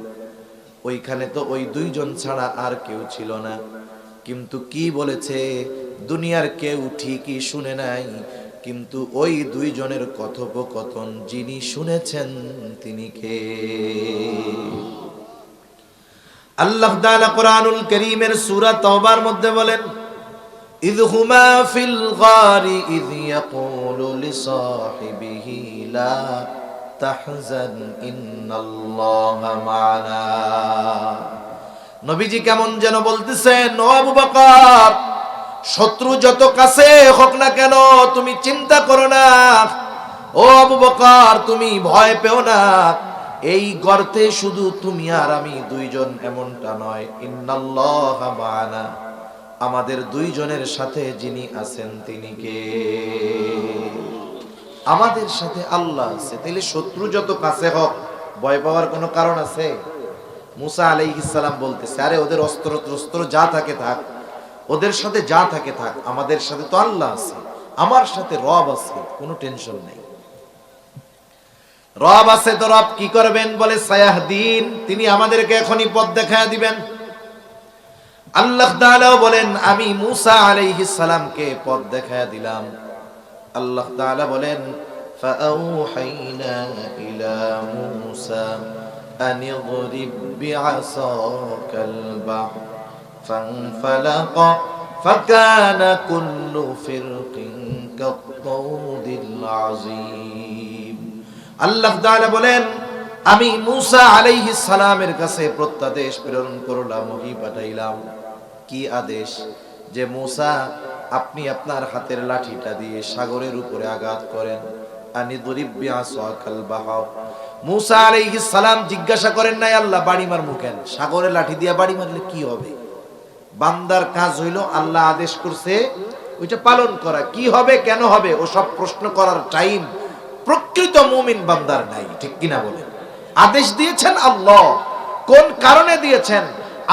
ওইখানে তো ওই দুইজন ছাড়া আর কেউ ছিল না, কিন্তু কি বলেছে দুনিয়ার কেউ ঠিকই শুনে নাই, কিন্তু ওই দুইজনের কথোপকথন যিনি শুনেছেন তিনি কে? আল্লাহ তাআলা কোরআনুল কারীমের সূরা তাওবার মধ্যে বলেন, ইয হুমা ফিল গারি ইয ইয়াকুলু লিসাহিবিহি লা তাহজান ইন্নাল্লাহা মা'ানা। নবীজি কেমন যেন বলতেছেন, ও আবু বকর, শত্রু যত কাছে হোক না কেন তুমি চিন্তা করো না। ও আবু বকর, তুমি ভয় পেও না। এই গর্তে শুধু তুমি আর আমি দুইজন, এমনটা নয়। ইন্নাল্লাহা মা'ানা, আমাদের দুইজনের সাথে যিনি আছেন তিনি কে? আমাদের সাথে আল্লাহ আছে। তাহলে শত্রু যত কাছে হোক ভয় পাওয়ার কোনো কারণ আছে? মুসা আলাইহিস সালাম বলতেছে, আরে ওদের অস্ত্র যা থাকে থাক, ওদের সাথে যা থাকে থাক, আমাদের সাথে তো আল্লাহ আছে, আমার সাথে রব আছে, কোনো টেনশন নেই। রব আছে তো রব কি করবেন? বলে সায়াহদিন, তিনি আমাদেরকে এখনই পথ দেখায় দিবেন। আল্লাহ তাআলা বলেন, আমি মুসা আলাইহিস সালামকে পথ দেখায় দিলাম। আল্লাহ তাআলা বলেন, ফাআউহাইনা ইলা মুসা আন ইযরিব বিআসাকাল বাহর ফানফালাকা ফাকানা কুল্লু ফিরকিন কাত-তাউদিল আযীম। আল্লাহ তাআলা বলেন, আমি মূসা আলাইহিস সালামের কাছে প্রত্যাদেশ প্রেরণ করলাম, ওহী পাঠাইলাম। কি আদেশ? যে মূসা, আপনি আপনার হাতের লাঠিটা দিয়ে সাগরের উপরে আঘাত করেন। আনি দুরিব বিআসাকাল বাহর। মূসা আলাইহিস সালাম জিজ্ঞাসা করেন নাই, আল্লাহ বাড়ি মারমু কেন? সাগরে লাঠি দিয়া বাড়ি মারলে কি হবে? বান্দার কাজ হইল আল্লাহ আদেশ করছে ওইটা পালন করা। কি হবে, কেন হবে, ও সব প্রশ্ন করার টাইম প্রকৃত মুমিন বান্দার নাই। ঠিক কিনা বলেন? আদেশ দিয়েছেন আল্লাহ, কোন কারণে দিয়েছেন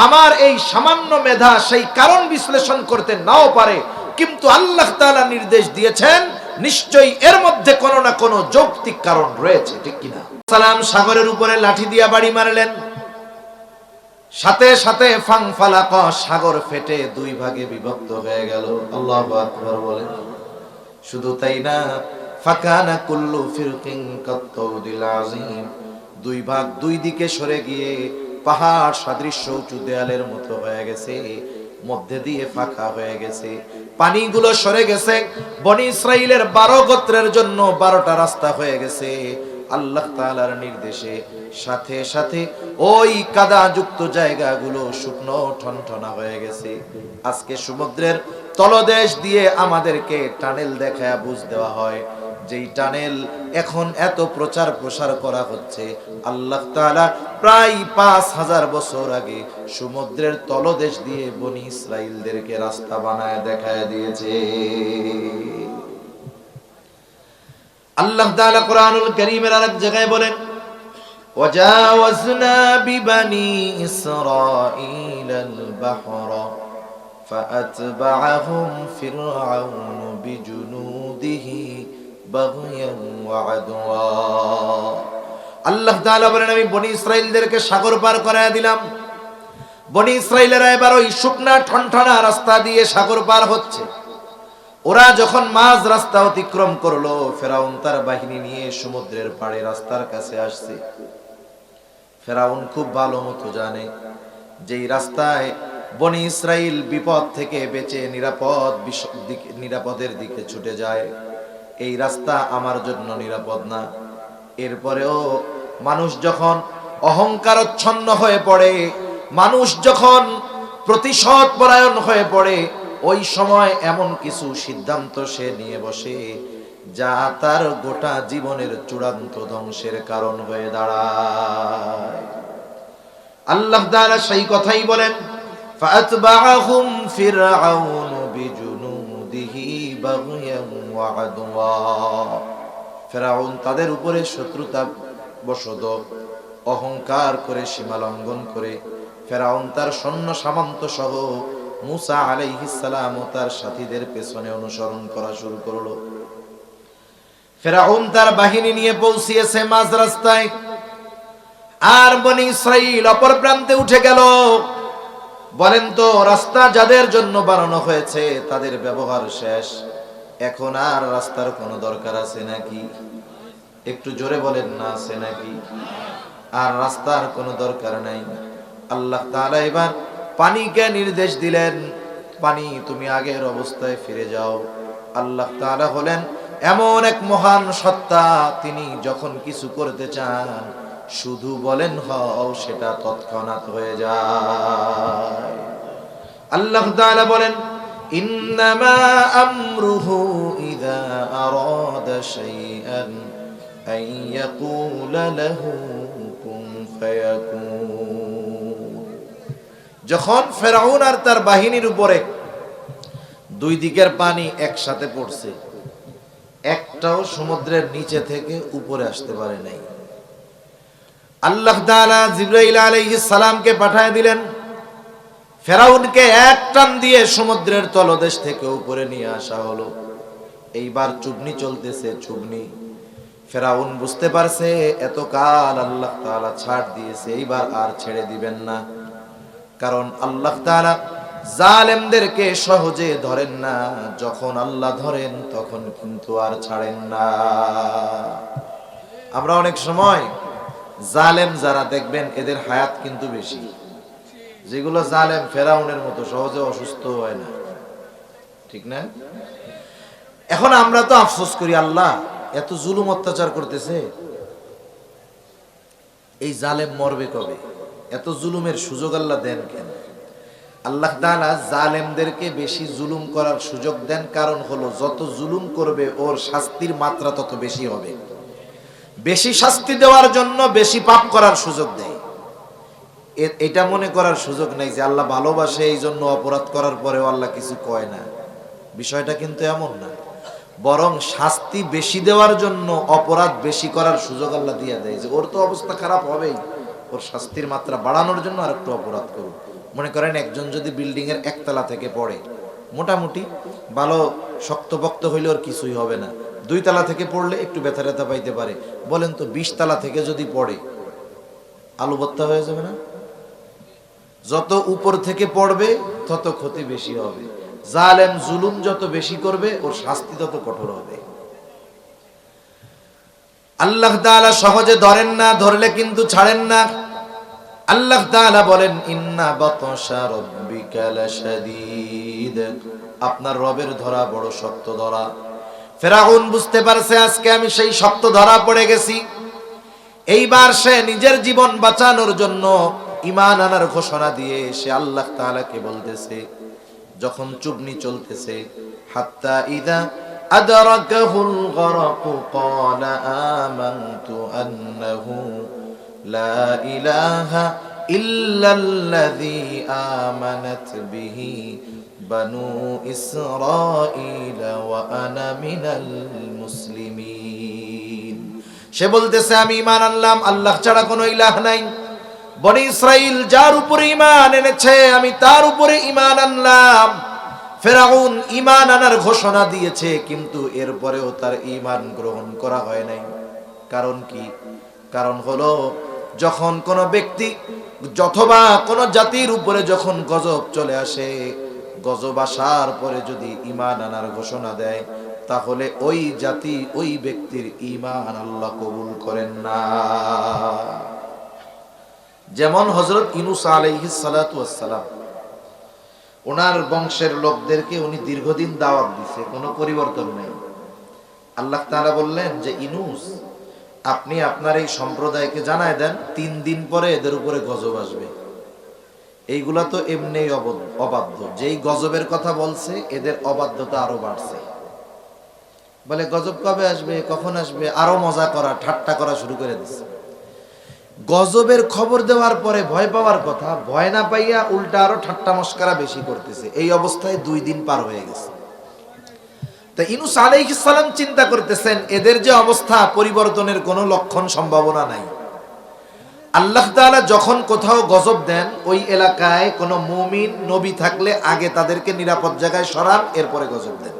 আমার এই সামান্য মেধা সেই কারণ বিশ্লেষণ করতে নাও পারে, কিন্তু আল্লাহ তাআলা নির্দেশ দিয়েছেন, নিশ্চয়ই এর মধ্যে কোনো না কোনো যৌক্তিক কারণ রয়েছে। ঠিক কিনা? সালাম সাগরের উপরে লাঠি দিয়া বাড়ি মারলেন, সাথে সাথে ফাংফালাক, সাগর ফেটে দুই ভাগে বিভক্ত হয়ে গেল। আল্লাহু আকবার বলেন। শুধু তাই না, ফাকানা কুল্লু ফিরকিন কাত্তাউদিল আযীম, দুই ভাগ দুই দিকে সরে গিয়ে পাহাড় সদৃশ উঁচু দেয়ালের মতো হয়ে গেছে, মধ্যে দিয়ে ফাঁকা হয়ে গেছে, পানিগুলো সরে গেছে। বনি ইসরাইলের 12 গোত্রের জন্য 12টা রাস্তা হয়ে গেছে আল্লাহ তাআলার নির্দেশে। সাথে সাথে ওই কাদাযুক্ত জায়গাগুলো শুকনো ঠনঠনা হয়ে গেছে। আজকে সমুদ্রের তলদেশ দিয়ে আমাদেরকে টানেল দেখায় বুঝ দেওয়া হয়, যেই টানেল এখন এত প্রচার প্রসার করা হচ্ছে, আল্লাহ তাআলা প্রায় 5000 বছর আগে সমুদ্রের তলদেশ দিয়ে বনি ইসরাইলদেরকে রাস্তা বানায় দেখায় দিয়েছে। আল্লাহ তাআলা কোরআনুল কারীমের আরেক জায়গায় বলেন, ওয়াজাওয়াজনা বিবানি ইসরাঈলাল বাহরা ফাআতবাআহুম ফিরআউন বিজুনুদিহি বাগয়ান ওয়া আদওয়া। আল্লাহ তাআলা বলেন, আমি বনি ইসরাইলদেরকে সাগর পার করায় দিলাম। বনি ইসরাইলেরা এবার ওই শুকনা ঠনঠনা রাস্তা দিয়ে সাগর পার হচ্ছে। ওরা যখন মাঝ রাস্তা অতিক্রম করলো, ফেরাউন তার বাহিনী নিয়ে সমুদ্রের পাড়ে রাস্তার কাছে আসছে। ফেরাউন খুব ভালো মতো জানে যেই রাস্তায় বনি ইসরাইল বিপদ থেকে বেঁচে নিরাপদের দিকে ছুটে যায়, এই রাস্তা আমার জন্য নিরাপদ না। এরপরেও মানুষ যখন অহংকারচ্ছন্ন হয়ে পড়ে, মানুষ যখন প্রতিশোধ পরায়ণ হয়ে পড়ে, ওই সময় এমন কিছু সিদ্ধান্ত সে নিয়ে বসে যা তার গোটা জীবনের চূড়ান্ত ধ্বংসের কারণ হয়ে দাঁড়ায়। আল্লাহ তাআলা সেই কথাই বলেন, ফাআতবাআহুম ফিরআউন বিজুনুদিহি বাগয়ান ওয়া আদওয়া। ফেরাউন তাদের উপরে শত্রুতা বশত অহংকার করে, সীমা লঙ্ঘন করে, ফেরাউন তার সৈন্য সামন্ত সহ মূসা আলাইহিস সালাম ও তার সাথীদের পেছনে অনুসরণ করা শুরু করলো। ফেরাউন তার বাহিনী নিয়ে পৌঁছিয়েছে মাঝ রাস্তায়, আর বনি ইসরাইল অপর প্রান্তে উঠে গেল। বলেন তো, রাস্তা যাদের জন্য বানানো হয়েছে তাদের ব্যবহার শেষ, এখন আর রাস্তার কোনো দরকার আছে নাকি? একটু জোরে বলেন না, আছে নাকি? আর রাস্তার কোনো দরকার নাই। আল্লাহ তাআলা এবার পানিকে নির্দেশ দিলেন, পানি তুমি আগের অবস্থায় ফিরে যাও। আল্লাহ তাআলা হলেন এমন এক মহান সত্তা, তিনি যখন কিছু করতে চান শুধু বলেন হও, সেটা তৎক্ষণাৎ হয়ে যায়। আল্লাহ তাআলা বলেন, ইন্নামা আমরুহু ইযা আরাদা শাইআন আন ইয়াকুলা লাহু কুন ফায়াকুন। যখন ফেরাউন আর তার বাহিনীর উপরে দুই দিকের পানি একসাথে পড়ছে, একটাও সমুদ্রের নিচে থেকে উপরে আসতে পারে নাই, আল্লাহ তাআলা জিবরাইল আলাইহিস সালামকে পাঠিয়ে দিলেন। ফেরাউনকে এক টান দিয়ে সমুদ্রের তলদেশ থেকে উপরে নিয়ে আসা হলো। এইবার চুবনি চলতেছে, চুবনি। ফেরাউন বুঝতে পারছে এতকাল আল্লাহ তাআলা ছাড় দিয়েছে, এইবার আর ছেড়ে দিবেন না। কারণ আল্লাহ তাআলা জালেমদেরকে সহজে ধরেন না, যখন আল্লাহ ধরেন তখন কিন্তু আর ছাড়েন না। আমরা অনেক সময় জালেম যারা দেখবেন এদের হায়াত কিন্তু বেশি, যেগুলো জালেম ফেরাউনের মতো সহজে অসুস্থ হয় না, ঠিক না? এখন আমরা তো আফসোস করি, আল্লাহ এত জুলুম অত্যাচার করতেছে, এই জালেম মরবে কবে? এত জুলুমের সুযোগ আল্লাহ দেন কেন? আল্লাহ তাআলা জালেমদেরকে বেশি জুলুম করার সুযোগ দেন, কারণ হলো যত জুলুম করবে ওর শাস্তির মাত্রা তত বেশি হবে। বেশি শাস্তি দেওয়ার জন্য বেশি পাপ করার সুযোগ দেয়। এটা মনে করার সুযোগ নেই যে আল্লাহ ভালোবাসে এই জন্য অপরাধ করার পরেও আল্লাহ কিছু কয় না। বিষয়টা কিন্তু এমন না, বরং শাস্তি বেশি দেওয়ার জন্য অপরাধ বেশি করার সুযোগ আল্লাহ দিয়ে দেয়, যে ওর তো অবস্থা খারাপ হবেই, ওর শাস্তির মাত্রা বাড়ানোর জন্য আর একটু অপরাধ করুন। মনে করেন একজন যদি বিল্ডিং এর একতলা থেকে পড়ে, মোটামুটি ভালো শক্তপোক্ত হইলে ওর কিছুই হবে না, 2 তলা থেকে পড়লে একটু ব্যথা ট্যাথা পাইতে পারে। বলেন তো 20 তলা থেকে যদি পড়ে, আলু ভর্তা হয়ে যাবে না? যত উপর থেকে পড়বে তত ক্ষতি বেশি হবে। জালেম জুলুম যত বেশি করবে ওর শাস্তি তত কঠোর হবে। আল্লাহ তাআলা সহজে ধরেন না, ধরলে কিন্তু ছাড়েন না। আল্লাহ তাআলা বলেন, ইন্না বাতশা রাব্বিকা লাশাদীদ, আপনার রবের ধরা বড় শক্ত ধরা। ফেরাউন বুঝতে পারছে আজকে আমি সেই শক্ত ধরা পড়ে গেছি। এইবার সে নিজের জীবন বাঁচানোর জন্য ঈমান আনার ঘোষণা দিয়ে সে আল্লাহ তাআলাকে বলতেছে, যখন চুবনি চলতেছে, হাত্তা ইদা আদরাকাহুল গরকু ক্বালা আমানতু আন্নাহু লা ইলাহা ইল্লাল্লাযী আমানাত বিহি বানু ইসরাঈল ওয়া আনা মিনাল মুসলিমিন। সে বলতেছে আমি ঈমান আনলাম আল্লাহ ছাড়া কোনো ইলাহ নাই, বনি ইসরাইল যার উপরে ঈমান এনেছে আমি তার উপরে ঈমান আনলাম। ফেরাউন ঈমান আনার ঘোষণা দিয়েছে, কিন্তু এরপরেও তার ঈমান গ্রহণ করা হয় নাই। কারণ কি? কারণ হলো যখন কোন ব্যক্তি অথবা কোন জাতির উপরে যখন গজব চলে আসে, গজব আসার পরে যদি ঈমান আনার ঘোষণা দেয়, তাহলে ওই জাতি ওই ব্যক্তির ঈমান আল্লাহ কবুল করেন না। যেমন হযরত ইউনূস আলাইহিস সালাতু ওয়াস সালাম, ওনার বংশের লোকদেরকে উনি দীর্ঘদিন দাওয়াত দিয়েছে, কোনো পরিবর্তন নেই। আল্লাহ তাআলা বললেন যে ইউনূস, আপনি আপনার এই সম্প্রদায়কে জানায় দেন 3 দিন পরে এদের উপরে গজব আসবে। এইগুলা তো এমনিই অবাধ্য, যেই গজবের কথা বলছে এদের অবাধ্যতা আরো বাড়ছে। বলে গজব কবে আসবে, কখন আসবে, আরো মজা করা ঠাট্টা করা শুরু করে দিচ্ছে। গজবের খবর দেওয়ার পরে ভয় পাওয়ার কথা, ভয় না পাইয়া উল্টা আরো ঠাট্টা মস্করা বেশি করতেছে। এই অবস্থায় 2 দিন পার হয়ে গেছে। তা ইউনূস আলাইহিস সালাম চিন্তা করতেছেন এদের যে অবস্থা, পরিবর্তনের কোনো লক্ষণ সম্ভাবনা নাই। আল্লাহ তাআলা যখন কোথাও গজব দেন, ওই এলাকায় কোনো মুমিন নবী থাকলে আগে তাদেরকে নিরাপদ জায়গায় সরান, এরপরে গজব দেন।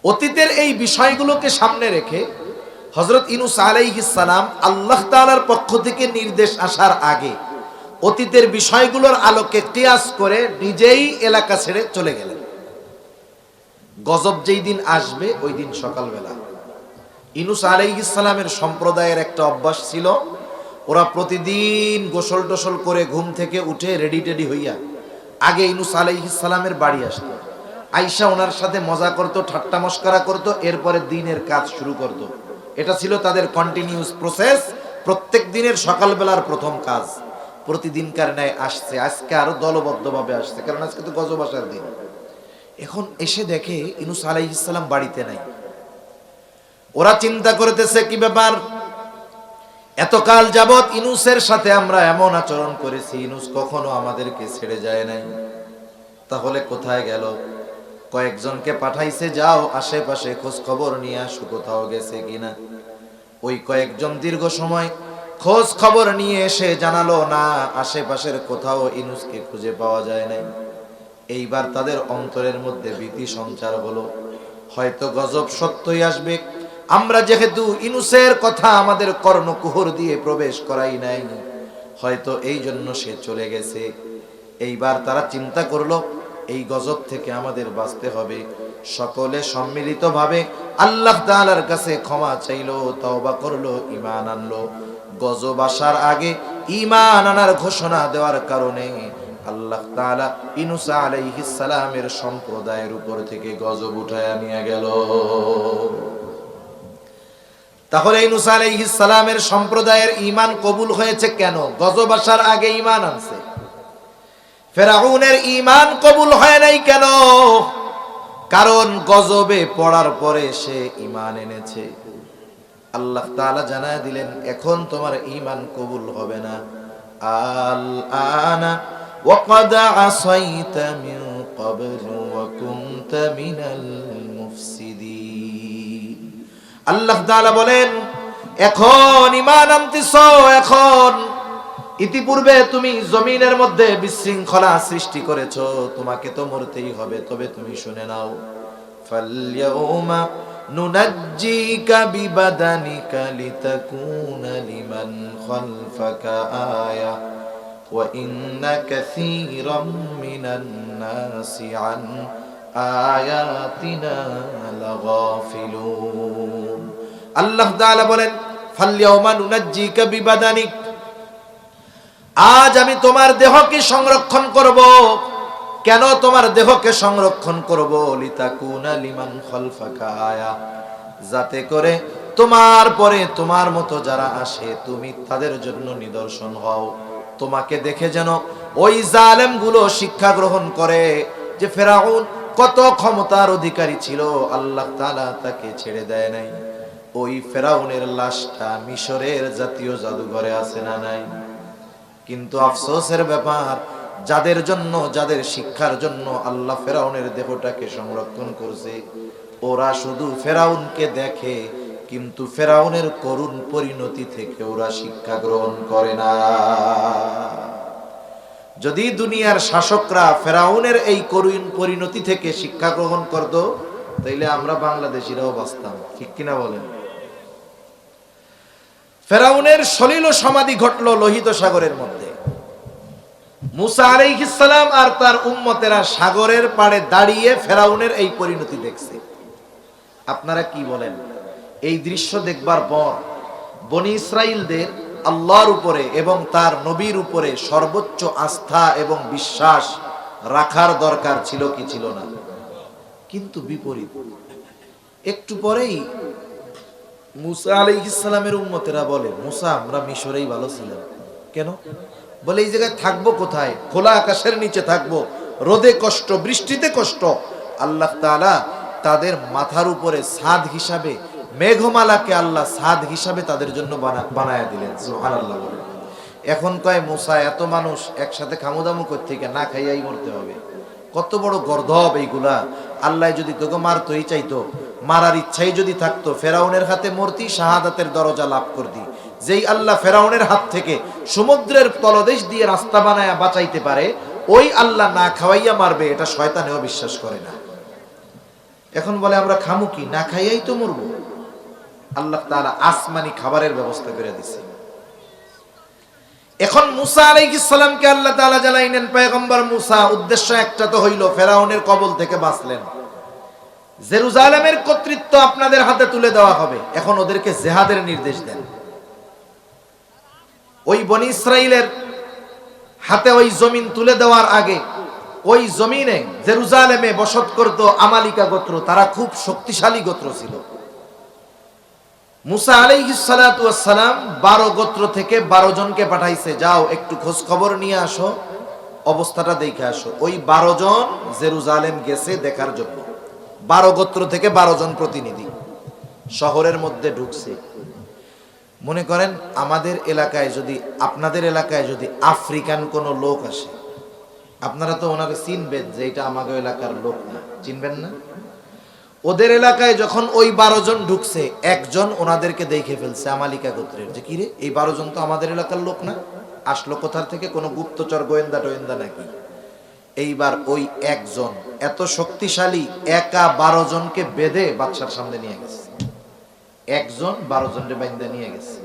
অতীতের এই বিষয়গুলোকে সামনে রেখে হযরত ইউনূস আলাইহিস সালাম আল্লাহ তাআলার পক্ষ থেকে নির্দেশ আসার আগে অতীতের বিষয়গুলোর আলোকে কিয়াস করে নিজেই এলাকা ছেড়ে চলে গেলেন। গজব যেই দিন আসবে ওই দিন সকালবেলা ইউনূস আলাইহিস সালামের সম্প্রদায়ের একটা অভ্যাস ছিল, ওরা প্রতিদিন গোসল টোসল করে ঘুম থেকে উঠে রেডি টেডি হইয়া আগে ইউনূস আলাইহিস সালামের বাড়ি আসতো। আয়েশা ওনার সাথে মজা করতো, ঠাট্টা মস্করা করতো, এরপরে দিনের কাজ শুরু করতো। এটা ছিল তাদের কন্টিনিউয়াস প্রসেস, প্রত্যেক দিনের সকালবেলার প্রথম কাজ। প্রতিদিনকার ন্যায় আসছে, আজকে আরো দলবদ্ধভাবে আসছে, কারণ আজকে তো গজব আসার দিন। এখন এসে দেখে ইউনূস আলাইহিস সালাম বাড়িতে নাই। ওরা চিন্তা করতেছে কি ব্যাপার, এতকাল যাবত ইউনূসের সাথে আমরা এমন আচরণ করেছি, ইউনূস কখনো আমাদেরকে ছেড়ে যায় নাই, তাহলে কোথায় গেল? কয়েকজনকে পাঠাইছে, যাও আশেপাশে খোঁজ খবর নিয়ে আসো কোথাও গেছে কিনা। ওই কয়েকজন দীর্ঘ সময় খোঁজ খবর নিয়ে এসে জানালো না, আশেপাশের কোথাও ইউনূসকে খুঁজে পাওয়া যায় নাই। এইবার তাদের অন্তরের মধ্যে ভীতি সঞ্চার হলো, হয়তো গজব সত্যই আসবে। আমরা যেহেতু ইউনূসের কথা আমাদের কর্ণকুহর দিয়ে প্রবেশ করাই নাই, হয়তো এই জন্য সে চলে গেছে। এইবার তারা চিন্তা করলো এই গজব থেকে আমাদের বাঁচতে হবে। সকলে সম্মিলিতভাবে আল্লাহ তাআলার কাছে ক্ষমা চাইলো, তওবা করলো, ঈমান আনলো। গজব আসার আগে ঈমান আনার ঘোষণা দেওয়ার কারণে আল্লাহ তাআলা ইউনূস আলাইহিস সালামের সম্প্রদায়ের উপর থেকে গজব উঠায় নিয়ে গেল। তাহলে ইউনূস আলাইহিস সালামের সম্প্রদায়ের ঈমান কবুল হয়েছে কেন? গজব আসার আগে ঈমান আনছে। ফেরাউনের ঈমান কবুল হয় নাই কেন? কারণ গজবে পড়ার পরে সে ঈমান এনেছে। আল্লাহ তাআলা জানায় দিলেন, এখন তোমার ঈমান কবুল হবে না। আল আনা ওয়া ক্বাদ আসাইতা মিন ক্বাবলু ওয়া কুনতা মিনাল মুফসিদিন। আল্লাহ তাআলা বলেন, এখন ঈমান আনতেছো, এখন ইতিপূর্বে তুমি জমিনের মধ্যে বিশৃঙ্খলা সৃষ্টি করেছো, তোমাকে তো মরতেই হবে। তবে তুমি শুনে নাও, ফালইয়াউমা নুনাজ্জিকা বিবাদানিকা লিতাকুনা লিমান খালফাকা আয়া ওয়া ইন্না কাসীরাম মিনান নাসি আন আয়াতিনা লাগাফিলুন। আল্লাহ তাআলা বলেন, ফালইয়াউমা নুনাজ্জিকা বিবাদানিক, আজ আমি তোমার দেহকে সংরক্ষণ করব। কেন তোমার দেহকে সংরক্ষণ করব? লিতাকুনা লিমান খালফাকা আয়া, যাতে করে তোমার পরে তোমার মতো যারা আসে তুমি তাদের জন্য নিদর্শন হও। তোমাকে দেখে যেন ওই জালেমগুলো শিক্ষা গ্রহণ করে যে ফেরাউন কত ক্ষমতার অধিকারী ছিল, আল্লাহ তাআলা তাকে ছেড়ে দেয় নাই। ওই ফেরাউনের লাশটা মিশরের জাতীয় জাদুঘরে আছে না নাই? কিন্তু আফসোসের ব্যাপার, যাদের জন্য, যাদের শিক্ষার জন্য আল্লাহ ফেরাউনের দেহটাকে সংরক্ষণ করছে, ওরা শুধু ফেরাউনকে দেখে, কিন্তু ফেরাউনের করুণ পরিণতি থেকে ওরা শিক্ষা গ্রহণ করে না। যদি দুনিয়ার শাসকরা ফেরাউনের এই করুণ পরিণতি থেকে শিক্ষা গ্রহণ করত, তাইলে আমরা বাংলাদেশিরাও বাঁচতাম। ঠিক কিনা বলেন? ফেরাউনের সলিল সমাধি ঘটল লোহিত সাগরের মধ্যে। মুসা আলাইহিস সালাম আর তার উম্মতেরা সাগরের পাড়ে দাঁড়িয়ে ফেরাউনের এই পরিণতি দেখছে। আপনারা কি বলেন? এই দৃশ্য দেখবার পর বনি ইসরাইলদের আল্লাহর উপরে এবং তার নবীর উপরে সর্বোচ্চ আস্থা এবং বিশ্বাস রাখার দরকার ছিল কি ছিল না? কিন্তু বিপরীত। একটু পরেই মুসা আলাইহিস সালামের উম্মতেরা বলে, মুসা, আমরা মিশরেই ভালো ছিলাম। কেন? বলে, এই জায়গায় থাকবো কোথায়? খোলা আকাশের নিচে থাকবো, রোদে কষ্ট, বৃষ্টিতে কষ্ট। আল্লাহ তাআলা তাদের মাথার উপরে ছাদ হিসাবে মেঘমালাকে আল্লাহ ছাদ হিসাবে তাদের জন্য বানায়া দিলেন। সুবহানাল্লাহ। এখন কয়, মুসা, এত মানুষ একসাথে খামুদামু করতে থেকে না খাইয়াই মরতে হবে। কত বড় গর্ধব এইগুলা! আল্লাহ যদি তোকে মারতই চাইতো, মারার ইচ্ছাই যদি থাকতো, ফেরাউনের হাতে মরতি, শাহাদাতের দরজা লাভ করতি। যেই আল্লাহ ফেরাউনের হাত থেকে সমুদ্রের তলদেশ দিয়ে রাস্তা বানায়া বাঁচাইতে পারে, ওই আল্লাহ না খাওয়াইয়া মারবে, এটা শয়তানেও বিশ্বাস করে না। এখন বলে, আমরা খামু কি? না খাইয়াই তো মরবো। আল্লাহ তাআলা আসমানি খাবারের ব্যবস্থা করে দিছে। এখন মুসা আলাইহিস সালামকে আল্লাহ তাআলা জানাইলেন, পয়গম্বর মুসা, উদ্দেশ্য একটা তো হইল, ফেরাউনের কবল থেকে বাঁচলেন, জেরুজালেমের কর্তৃত্ব আপনাদের হাতে তুলে দেওয়া হবে। এখন ওদেরকে জিহাদের নির্দেশ দেন। ওই বনি ইসরাইলের হাতে ওই জমিন তুলে দেওয়ার আগে ওই জমিনে জেরুজালেমে বসত করত আমালিকা গোত্র। তারা খুব শক্তিশালী গোত্র ছিল। মুসা আলাইহিস সালাতু ওয়াস সালাম 12 গোত্র থেকে 12 জনকে পাঠাইছে, যাও একটু খোঁজ খবর নিয়ে আসো, অবস্থাটা দেখে আসো। ওই 12 জন জেরুজালেম গেছে দেখার জন্য। 12 গোত্র থেকে 12 জন প্রতিনিধি শহরের মধ্যে ঢুকছে। মনে করেন আমাদের এলাকায় যদি, আপনাদের এলাকায় যদি আফ্রিকান কোনো লোক আসে, আপনারা তো ওনাকে চিনবেন যে এটা আমাদের এলাকার লোক না, চিনবেন না? ওদের এলাকায় যখন ওই 12 জন ঢুকছে, একজন ওনাদেরকে দেখে ফেলছে আমালিকা গোত্রের, যে কিরে, এই 12 জন তো আমাদের এলাকার লোক না, আসলো কোথার থেকে? কোনো গুপ্তচর গোয়েন্দা টোয়েন্দা নাকি? এইবার ওই একজন এত শক্তিশালী, একা 12 জনকে বেঁধে বাদশার সামনে নিয়ে গেছে। একজন 12 জনকে বেঁধে নিয়ে গেছে।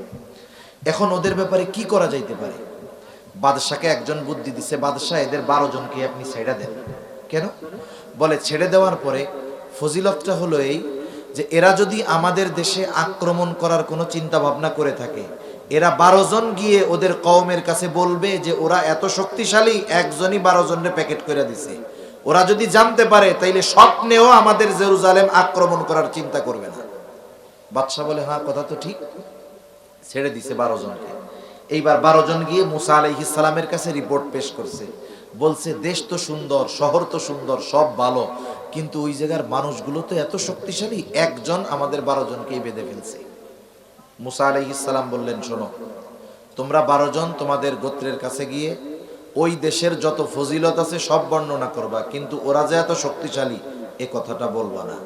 এখন ওদের ব্যাপারে কি করা যাইতে পারে? বাদশাকে একজন বুদ্ধি দিছে, বাদশা, এদের 12 জনকে আপনি ছেড়ে দেন। কেন? বলে, ছেড়ে দেওয়ার পরে ফজিলতটা হলো এই যে এরা যদি আমাদের দেশে আক্রমণ করার কোনো চিন্তা ভাবনা করে থাকে, এরা 12 জন গিয়ে ওদের কওমের কাছে বলবে যে ওরা এত শক্তিশালী, একজনই 12 জনের প্যাকেট করে দিছে। ওরা যদি জানতে পারে, তাইলে স্বপ্নেও আমাদের জেরুজালেম আক্রমণ করার চিন্তা করবে না। বাদশা বলে হ্যাঁ কথা তো ঠিক, ছেড়ে দিছে 12 জনকে। এইবার 12 জন গিয়ে মুসা আলাইহিস সালামের কাছে রিপোর্ট পেশ করছে, বলছে দেশ তো সুন্দর, শহর তো সুন্দর, সব ভালো, কিন্তু ওই জায়গার মানুষগুলো তো এত শক্তিশালী, একজন আমাদের 12 জনকেই বেঁধে ফেলছে। মুসা আলাইহিস সালাম বললেন শোনো, তোমরা 12 জন তোমাদের গোত্রের কাছে গিয়ে ওই দেশের যত ফজিলত আছে সব বর্ণনা করবা, কিন্তু ওরা যে এত শক্তিশালী এ কথাটা বলবা না।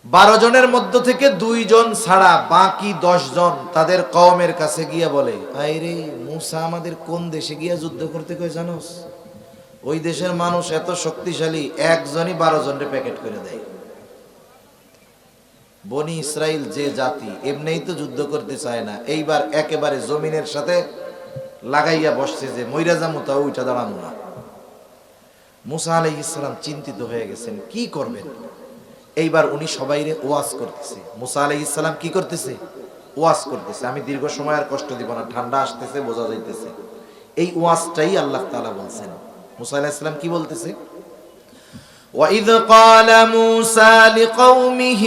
12 জনের মধ্য থেকে 2 জন ছাড়া বাকি 10 জন তাদের কওমের কাছে গিয়ে বলে, আইরে মুসা আমাদের কোন দেশে গিয়া যুদ্ধ করতে কই জানোস? ওই দেশের মানুষ এত শক্তিশালী, একজনই 12 জনরে প্যাকেট করে দেয়। বনি ইসরাইল যে জাতি এমনিই তো যুদ্ধ করতে চায় না, এইবার একেবারে জমিনের সাথে লাগাইয়া বসছে যে মইরা যামু তা ওইটা দাঁড়ানো না। মুসা আলাইহিস সালাম চিন্তিত হয়ে গেছেন, কি করবেন? এইবার উনি সবাইরে ওয়াজ করতেছে। মুসা আলাইহিস সালাম কি করতেছে? ওয়াজ করতেছে। আমি দীর্ঘ সময় আর কষ্ট দিব না, ঠান্ডা আসতেছে, বোঝা যাইতেছে। এই ওয়াজটাই আল্লাহ তাআলা বলছেন। মুসা আলাইহিস সালাম কি বলতেছে? وَإِذْ قَالَ مُوسَى لِقَوْمِهِ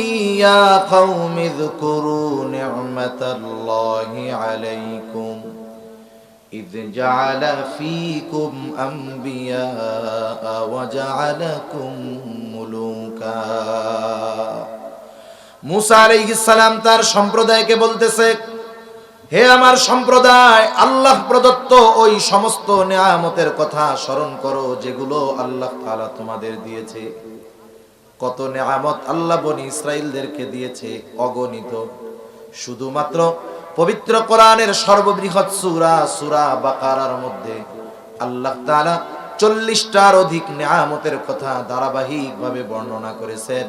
يَا قَوْمِ اذْكُرُوا نِعْمَةَ اللَّهِ عَلَيْكُمْ إِذْ جَعَلَ فِيكُمْ أَنْبِيَاءَ وَجَعَلَكُمْ مُلُوكًا। মুসা আলাইহিস সালাম তার সম্প্রদায়কে বলতেছে, হে আমার সম্প্রদায়, আল্লাহ প্রদত্ত ওই সমস্ত নিয়ামতের কথা স্মরণ করো যেগুলো আল্লাহ তাআলা তোমাদের দিয়েছে। কত নিয়ামত আল্লাহ বনি ইসরাইলদেরকে দিয়েছে, অগণিত। শুধুমাত্র পবিত্র কোরআনের সর্ববৃহৎ সূরা সূরা বাকারার মধ্যে আল্লাহ তাআলা 40টার অধিক নিয়ামতের কথা ধারাবাহিকভাবে বর্ণনা করেছেন,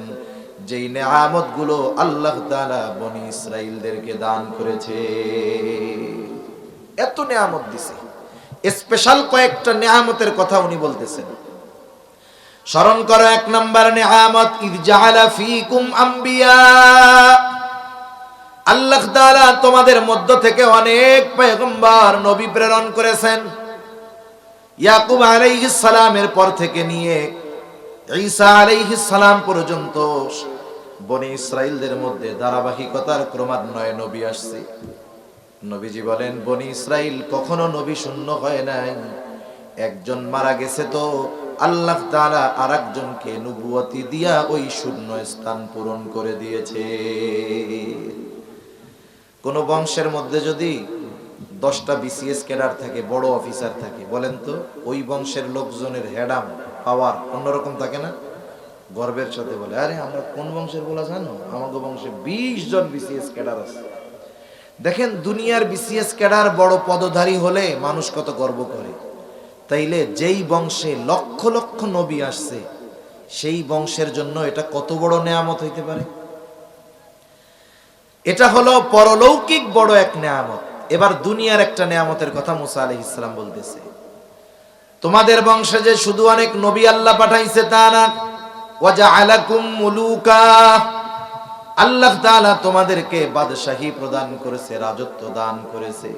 যেই নিয়ামত গুলো আল্লাহ তাআলা বনি ইসরাইলদেরকে দান করেছে। এত নিয়ামত দিছে, স্পেশাল কয়েকটা নিয়ামতের কথা উনি বলতেছেন। স্মরণ করো, 1 নাম্বার নিয়ামত, ইয জাআলা ফীকুম আম্বিয়া। আল্লাহ তাআলা তোমাদের মধ্য থেকে অনেক পয়গম্বর নবী প্রেরণ করেছেন। ইয়াকুব আলাইহিস সালামের পর থেকে নিয়ে ঈসা আলাইহিস সালাম পর্যন্ত বনি ইসরাইলদের মধ্যে ধারাবাহিকতার ক্রমান্বয়ে নবী আসছে। নবীজি বলেন, বনি ইসরাইল কখনো নবী শূন্য হয় নাই। একজন মারা গেছে তো আল্লাহ তাআলা আরেকজনকে নবুয়তি দিয়া ওই শূন্য স্থান পূরণ করে দিয়েছে। কোন বংশের মধ্যে যদি 10টা বিসিএস ক্যাডার থাকে, বড় অফিসার থাকে, বলেন তো ওই বংশের লোকজনের হেডাম পাওয়ার অন্যরকম থাকে না? গর্বের সাথে বলে, আরে আমরা কোন বংশের বলা জানো, আমাদের বংশে 20 জন বিসিএস ক্যাডার আছে। দেখেন দুনিয়ার বিসিএস ক্যাডার বড় পদধারী হলে মানুষ কত গর্ব করে। তাইলে যেই বংশে লক্ষ লক্ষ নবী আসছে, সেই বংশের জন্য এটা কত বড় নেয়ামত হইতে পারে। এটা হলো পরলৌকিক বড় এক নেয়ামত। এবার দুনিয়ার একটা নেয়ামতের কথা মুসা আলাইহিস সালাম বলতেছে, তোমাদের বংশে যে শুধু অনেক নবী আল্লাহ পাঠাইছে তা না, ওয়াজআলাকুম মুলুকা, আল্লাহ তাআলা তোমাদেরকে বাদশাহী প্রদান করেছে, রাজত্ব দান করেছে।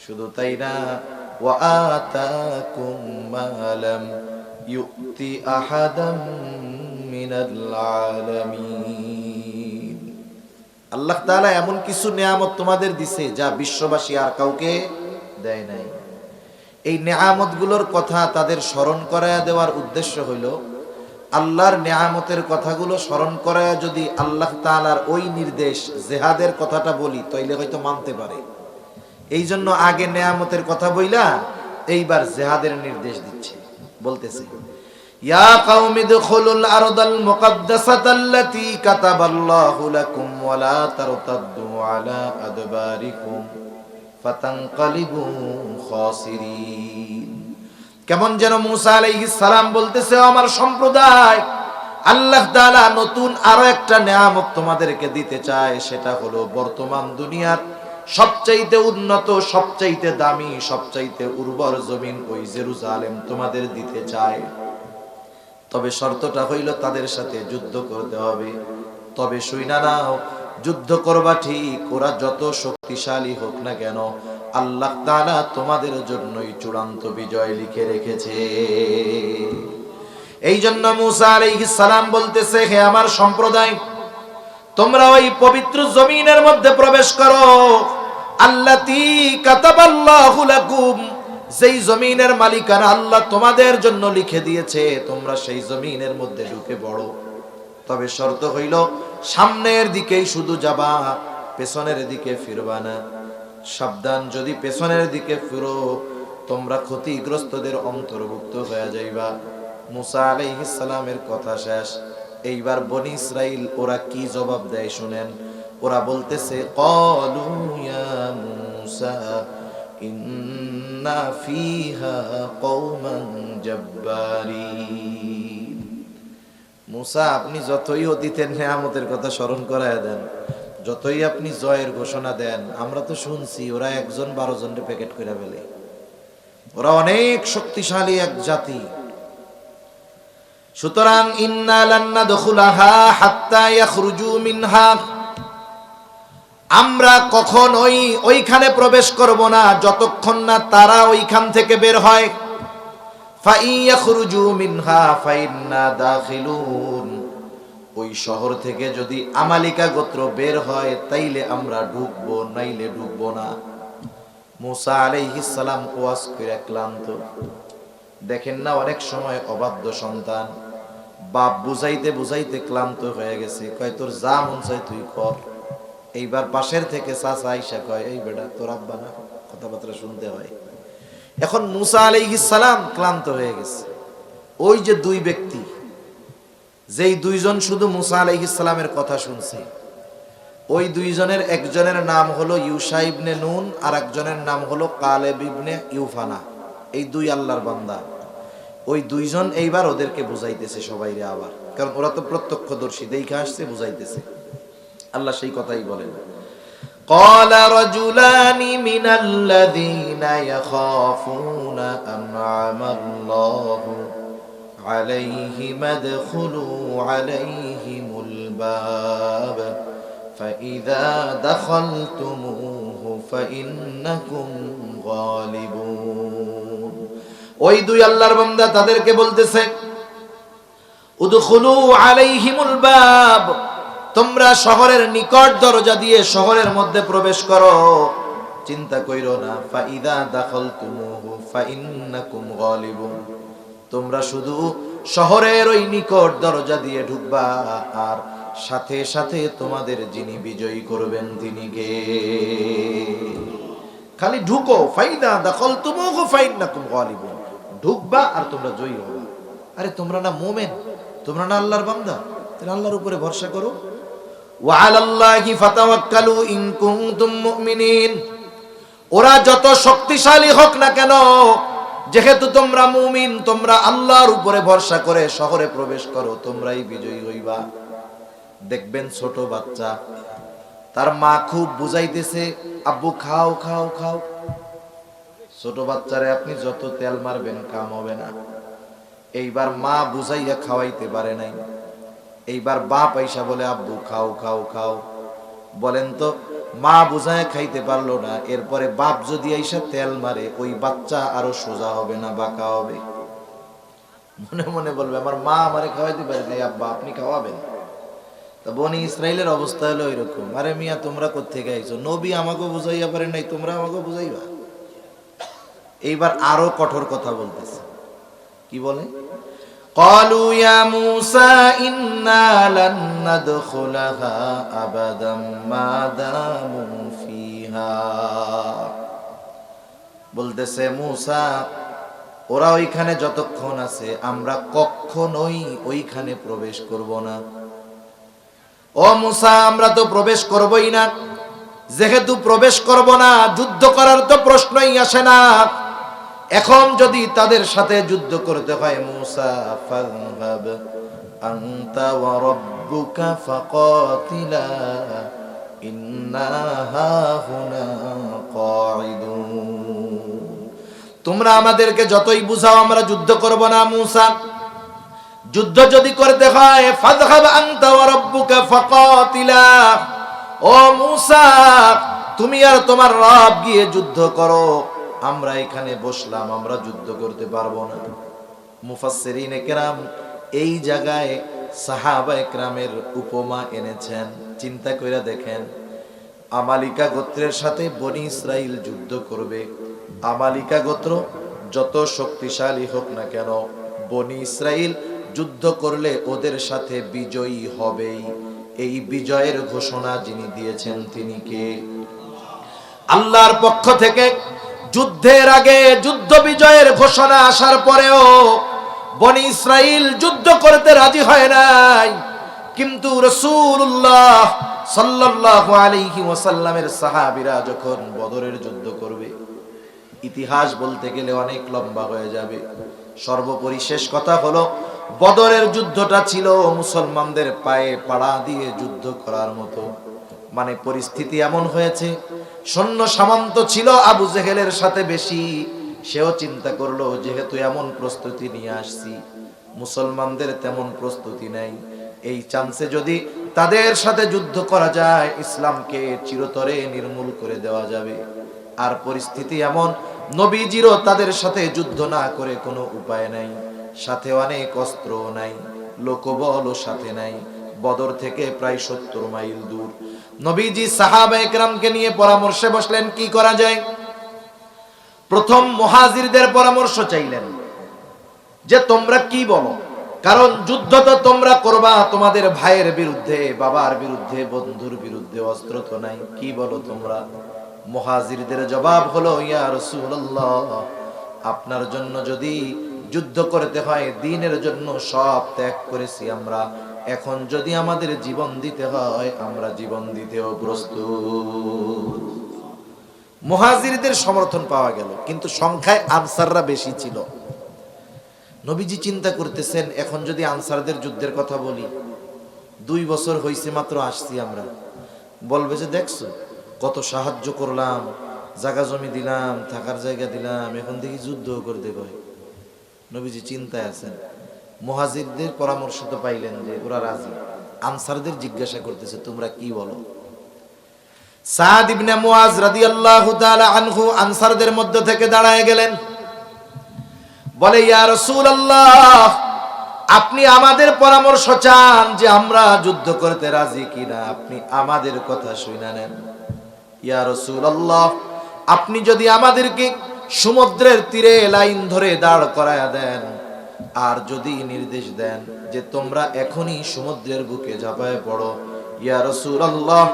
শুধু তাই না, ওয়া আতাকুম মা লাম ইউতি আহাদাম মিনাল আলামিন। আল্লাহ তাআলা এমন কিছু নিয়ামত তোমাদের দিছে যা বিশ্ববাসী আর কাউকে দেয় নাই। এই নিয়ামতগুলোর কথা তাদের স্মরণ করায়া দেওয়ার উদ্দেশ্য হইল, আল্লাহর নিয়ামতের কথাগুলো স্মরণ করায়া যদি আল্লাহ তাআলার ওই নির্দেশ জিহাদের কথাটা বলি তাইলে হয়তো মানতে পারে। এই জন্য আগে নিয়ামতের কথা বইলা এইবার জিহাদের নির্দেশ দিচ্ছে। বলতেছে, ইয়া কওমি দুখুলুল আরদাল মুকদ্দাসাতাল্লাতী কাতাবাল্লাহু লাকুম ওয়া লা তারতাদ্দু আলা আদবারিকুম ফাতানকালিবু খাসিরিন। কেমন যেন মুসা আলাইহিস সালাম বলতেছে, আমার সম্প্রদায়, আল্লাহ তাআলা নতুন আরো একটা নিয়ামত তোমাদেরকে দিতে চায়। সেটা হলো বর্তমান দুনিয়ার সবচাইতে উন্নত, সবচাইতে দামি, সবচাইতে উর্বর জমিন ওই জেরুজালেম তোমাদের দিতে চায়। তবে শর্তটা হইল তাদের সাথে যুদ্ধ করতে হবে। তবে শুইনা নাও, যুদ্ধ করবা ঠিক, ওরা যত শক্তিশালী হোক না কেন, আল্লাহ তাআলা তোমাদের জন্যই চূড়ান্ত বিজয় লিখে রেখেছে। এই জন্য মুসা আলাইহিস সালাম বলতেছে, হে আমার সম্প্রদায়, তোমরা ওই পবিত্র জমিনের মধ্যে প্রবেশ করো আল্লাতী কাতাবাল্লাহু লাকুম, যেই জমিনের মালিকানা আল্লাহ তোমাদের জন্য লিখে দিয়েছে, তোমরা সেই জমিনের মধ্যে ঢুকে পড়ো। তবে শর্ত হইল সামনের দিকেই শুধু যাবা, পেছনের দিকে ফিরবা না। সাবধান, যদি পেছনের দিকে ফিরো তোমরা ক্ষতিগ্রস্তদের অন্তর্ভুক্ত হয়ে যাইবা। মুসা আলাইহিস সালামের কথা শেষ। এইবার বনি ইসরাইল ওরা কি জবাব দেয় শুনেন। ওরা বলতেছে ক্বালু ইয়া মুসা ইন্না ফিহা কওমান জাব্বারিন। মুসা, আপনি যতই অতীতের নেয়ামতের কথা স্মরণ করায় দেন, যতই আপনি জয়ের ঘোষণা দেন, আমরা তো শুনছি ওরা 1-12 জনকে প্যাকেট করে ফেলে। ওরা অনেক শক্তিশালী এক জাতি। সুতরাং ইন্না লান নাদখুলাহা হাত্তা ইয়াখরুজু মিনহা, আমরা কখনোই ওইখানে প্রবেশ করব না যতক্ষণ না তারা ওইখান থেকে বের হয়। ফাইন ইয়াখরুজু মিনহা ফাইন্না দাখিলুন, ওই শহর থেকে যদি আমালিকা গোত্র বের হয় তাইলে আমরা ঢুকবো, নাইলে ঢুকবো না। মুসা আলাইহিস সালাম ওয়াজ করে ক্লান্ত। দেখেন না, অনেক সময় অবাধ্য সন্তান বাপ বুঝাইতে বুঝাইতে ক্লান্ত হয়ে গেছে, কয় তোর যা মন চাই তুই কর। এইবার পাশের থেকে চাচা আইসা কয় এই বেটা তোর আব্বা না, কথাবার্তা শুনতে হয়। এখন মুসা আলাইহিস সালাম ক্লান্ত হয়ে গেছে। ওই যে দুই ব্যক্তি, যেই দুইজন শুধু মুসা আলাইহিস সালামের কথা শুনছে, ওই দুইজনের একজনের নাম হলো ইউশা ইবনে নুন আর একজনের নাম হলো কালেব ইবনে ইউফানা। এই দুই আল্লাহর বান্দা, ওই দুইজন এইবার ওদেরকে বুঝাইতেছে সবাইরে আবার, কারণ ওরা তো প্রত্যক্ষদর্শী, দেখে আসছে, বুঝাইতেছে। আল্লাহ সেই কথাই বলেন, قال رجلان من الذين يخافون أنعم الله عليهم ادخلوا عليهم الباب فإذا دخلتموه فإنكم غالبون। ওই দুই আল্লাহর বান্দা তাদেরকে বলতেছে উদখুলু আলাইহিমুল বাব, তোমরা শহরের নিকট দরজা দিয়ে শহরের মধ্যে প্রবেশ করো, চিন্তা কইরো না। ফাইদা দাখালতুমুহু ফাইন্নাকুম গালিবুন, তোমরা শুধু শহরের ওই নিকট দরজা দিয়ে ঢুকবা, আর সাথে সাথে তোমাদের যিনি বিজয়ী করবেন তিনি কে। খালি ঢুকো, ফাইদা দাখালতুমুহু ফাইন্নাকুম গালিবুন, ঢুকবা আর তোমরা জয়ী হবা। আরে তোমরা না মুমিন, তোমরা না আল্লাহর বান্দা, তাহলে আল্লাহর উপরে ভরসা করো। ওয়া আলাল্লাহি ফাতাওয়াক্কালু ইন কুনতুম মুমিনিন, ওরা যত শক্তিশালী হোক না কেন, যেহেতু তোমরা মুমিন, তোমরা আল্লাহর উপরে ভরসা করে শহরে প্রবেশ করো, তোমরাই বিজয়ী হইবা। দেখবেন ছোট বাচ্চা, তার মা খুব বুঝাইতেছে আব্বু খাও খাও খাও। ছোট বাচ্চারে আপনি যত তেল মারবেন কাম হবে না। এইবার মা বুঝাইয়া খাওয়াইতে পারে নাই, এইবার বাপ আইসা বলে আব্বু খাও খাও খাও। বলেন তো, মা বুঝায় খাইতে পারলো না, এরপরে বাপ যদি আইসা তেল মারে, ওই বাচ্চা আরো সোজা হবে না বাঁকা হবে? মনে মনে বলবে আমার মা আমারে খাওয়াইতে পারে নাই, আব্বা আপনি খাওয়াবেন। তা বনি ইসরাইলের অবস্থা হলো এরকম। আরে মিয়া তোমরা কোত্থেকে আইছো? নবী আমাকে বুঝাইয়া পারে নাই, তোমরা আমাকে বুঝাইবা? এইবার আরো কঠোর কথা বলতেছে। কি বলে? قالوا يا موسى إنا لن ندخلها أبدا ما داموا فيها, বলতেছে মুসা ওরা ওইখানে যতক্ষণ আছে আমরা কখনোই ওইখানে প্রবেশ করব না। ও মুসা, আমরা তো প্রবেশ করবই না। যেহেতু প্রবেশ করব না, যুদ্ধ করার তো প্রশ্নই আসে না। এখন যদি তাদের সাথে যুদ্ধ করতে হয়, মুসা ফাযহাব আনতা ওয়া রাব্বুকা ফাকাতিলা ইন্না হাহুনা কাঈদুন, তোমরা আমাদেরকে যতই বুঝাও আমরা যুদ্ধ করব না। মুসা, যুদ্ধ যদি করতে হয় ফাযহাব আনতা ওয়া রাব্বুকা ফাকাতিলা, ও মুসা তুমি আর তোমার রব গিয়ে যুদ্ধ করো, আমরা এখানে বসলাম, আমরা যুদ্ধ করতে পারবো না। মুফাসসিরিনে কেরাম এই জায়গায় সাহাবায়ে কেরামের উপমা এনেছেন। চিন্তা কইরা দেখেন, আমালিকা গোত্রের সাথে বনি ইসরাইল যুদ্ধ করবে। আমালিকা গোত্র যত শক্তিশালী হোক না কেন, বনি ইসরাইল যুদ্ধ করলে ওদের সাথে বিজয়ী হবেই। এই বিজয়ের ঘোষণা যিনি দিয়েছেন তিনি কে? আল্লাহর পক্ষ থেকে। যুদ্ধের আগে যুদ্ধ বিজয়ের ঘোষণা আসার পরেও বনি ইসরাইল যুদ্ধ করতে রাজি হয় নাই। কিন্তু রাসূলুল্লাহ সাল্লাল্লাহু আলাইহি ওয়াসাল্লামের সাহাবীরা যখন বদরের যুদ্ধ করবে, ইতিহাস বলতে গেলে অনেক লম্বা হয়ে যাবে। সর্বোপরি শেষ কথা হলো, বদরের যুদ্ধটা ছিল মুসলমানদের পায়ে পাড়া দিয়ে যুদ্ধ করার মতো। মানে পরিস্থিতি এমন হয়েছে, সৈন্য সামন্ত ছিল আবু জেহেলের সাথে বেশি। সেও চিন্তা করলো, যেহেতু এমন প্রস্তুতি নিয়ে আসছি, মুসলমানদের তেমন প্রস্তুতি নাই, এই চান্সে যদি তাদের সাথে যুদ্ধ করা যায়, ইসলামকে চিরতরে নির্মূল করে দেওয়া যাবে। আর পরিস্থিতি এমন, নবীজিরও তাদের সাথে যুদ্ধ না করে কোনো উপায় নাই, সাথে অনেক অস্ত্র নাই, লোকবলও সাথে নাই। বদর থেকে প্রায় 70 মাইল দূর। নবীজি সাহাবায়ে কেরামকে নিয়ে পরামর্শে বসলেন, কি করা যায়। প্রথম মুহাজিরদের পরামর্শ চাইলেন যে তোমরা কি বলো, কারণ যুদ্ধ তো তোমরা করবা তোমাদের ভাইয়ের বিরুদ্ধে, বাবার বিরুদ্ধে, বন্ধুর বিরুদ্ধে, অস্ত্র তো নাই, কি বলো তোমরা। মুহাজিরদের জবাব হলো, ইয়া রাসূলুল্লাহ, আপনার জন্য যদি যুদ্ধ করতে হয়, দ্বীনের জন্য সব ত্যাগ করেছি আমরা, এখন যদি আমাদের জীবন দিতে হয়, আমরা জীবন দিতেও প্রস্তুত। মুহাজিরদের সমর্থন পাওয়া গেল, কিন্তু সংখ্যায় আনসাররা বেশি ছিল। নবীজি চিন্তা করতেছেন, এখন যদি আনসারদের যুদ্ধের কথা বলি, 2 বছর হইছে মাত্র আসছি আমরা, বলবে যে দেখছো কত সাহায্য করলাম, জায়গা জমি দিলাম, থাকার জায়গা দিলাম, এখন দেখি যুদ্ধ করতে কয়। নবীজি চিন্তায় আছেন। মুহাজিরদের পরামর্শ তো পাইলেন যে ওরা রাজি, আনসারদের জিজ্ঞাসা করতেছে তোমরা কি বলো। সাদ ইবনে মুআজ রাদিয়াল্লাহু তাআলা আনহু আনসারদের মধ্য থেকে দাঁড়ায় গেলেন, বলে ইয়া রাসূলুল্লাহ, আপনি আমাদের পরামর্শ চান যে আমরা যুদ্ধ করতে রাজি কিনা, আপনি আমাদের কথা শুনে নেন। ইয়া রাসূলুল্লাহ, আপনি যদি আমাদেরকে সমুদ্রের তীরে লাইন ধরে দাঁড় করায়া দেন, আর যদি নির্দেশ দেন যে তোমরা এখনই সমুদ্রের বুকে ঝাঁপায় পড়ো, ইয়া রাসূলুল্লাহ,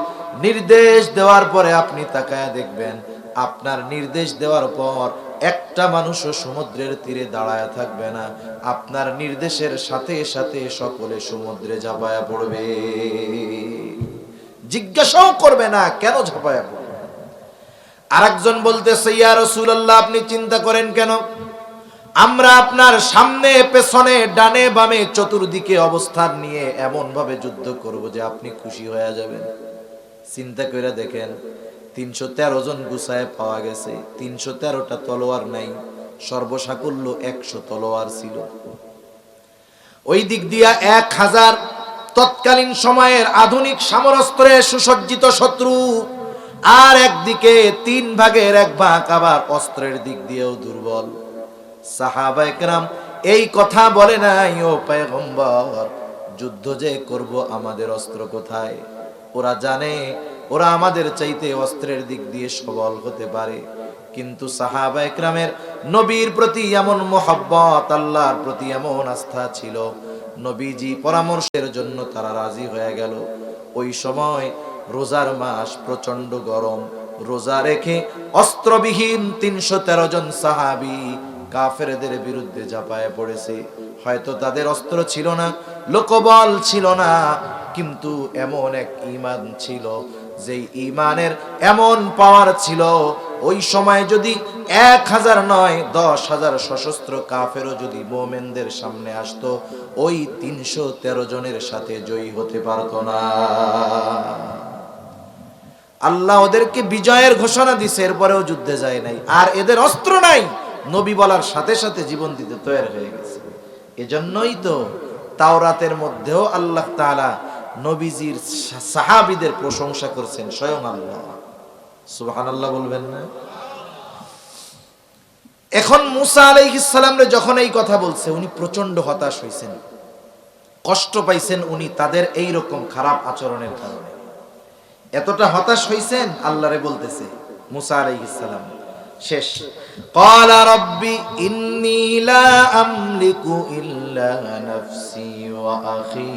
নির্দেশ দেওয়ার পরে আপনি তাকায়া দেখবেন, আপনার নির্দেশ দেওয়ার পর একটা মানুষও সমুদ্রের তীরে দাঁড়ায়া থাকবে না, আপনার নির্দেশের সাথে সাথে সকলে সমুদ্রে ঝাঁপায়া পড়বে, জিজ্ঞাসাও করবে না কেন ঝাঁপায়া পড়বে। আরেকজন বলতেছে, ইয়া রাসূলুল্লাহ, আপনি চিন্তা করেন কেন, আমরা আপনার সামনে পেছনে ডানে বামে চতুর্দিকে অবস্থান নিয়ে এমন ভাবে যুদ্ধ করব যে আপনি খুশি হয়ে যাবেন। চিন্তা করে দেখেন, 313 জন গুছায় পাওয়া গেছে, 313টা তলোয়ার নাই, সর্বসাকুল্য 100 তলোয়ার ছিল। ওই দিক দিয়া 1000 তৎকালীন সময়ের আধুনিক সমরাস্ত্রে সুসজ্জিত শত্রু, আর একদিকে 3 ভাগের 1 ভাগ আবার অস্ত্রের দিক দিয়েও দুর্বল। সাহাবায়ে কেরাম এই কথা বলে নাই, ও পয়গম্বর, যুদ্ধ যে করব আমাদের অস্ত্র কোথায়। ওরা জানে ওরা আমাদের চাইতে অস্ত্রের দিক দিয়ে সবল হতে পারে, কিন্তু সাহাবায়ে কেরামের নবীর প্রতি এমন মহব্বত, আল্লাহর প্রতি এমন আস্থা ছিল, নবীজি পরামর্শের জন্য তারা রাজি হয়ে গেল। ওই সময় রোজার মাস, প্রচন্ড গরম, রোজা রেখে অস্ত্রবিহীন 313 জন সাহাবী কাফেরদের বিরুদ্ধে ঝাঁপায় পড়েছে। হয়তো তাদের অস্ত্র ছিল না, লোকবল ছিল না, কিন্তু এমন এক ঈমান ছিল, যেই ঈমানের এমন পাওয়ার ছিল, ওই সময় যদি 1000 নয় 10,000 সশস্ত্র কাফেরও যদি মুমিনদের সামনে আসতো, ওই 313 জনের সাথে জয়ী হতে পারতো না। আল্লাহ ওদেরকে বিজয়ের ঘোষণা দিছে, এরপরেও যুদ্ধে যায় নাই, আর এদের অস্ত্র নাই, নবী বলার সাথে সাথে জীবন দিতে তৈরি হয়ে গেছে। এজন্যই তো তাওরাতের মধ্যেও আল্লাহ তাআলা নবীজির সাহাবীদের প্রশংসা করছেন স্বয়ং আল্লাহ। সুবহানাল্লাহ বলবেন না? এখন মুসা আলাইহিস সালাম যখন এই কথা বলছে, উনি প্রচন্ড হতাশ হয়েছেন। কষ্ট পাইছেন উনি তাদের এই রকম খারাপ আচরণের কারণে। এতটা হতাশ হইছেন, আল্লাহরে বলতেছে মুসা আলাইহিস সালাম শেষ, ক্বালা রাব্বি ইন্নী লা আমলিকু ইল্লা নাফসি ওয়া আখি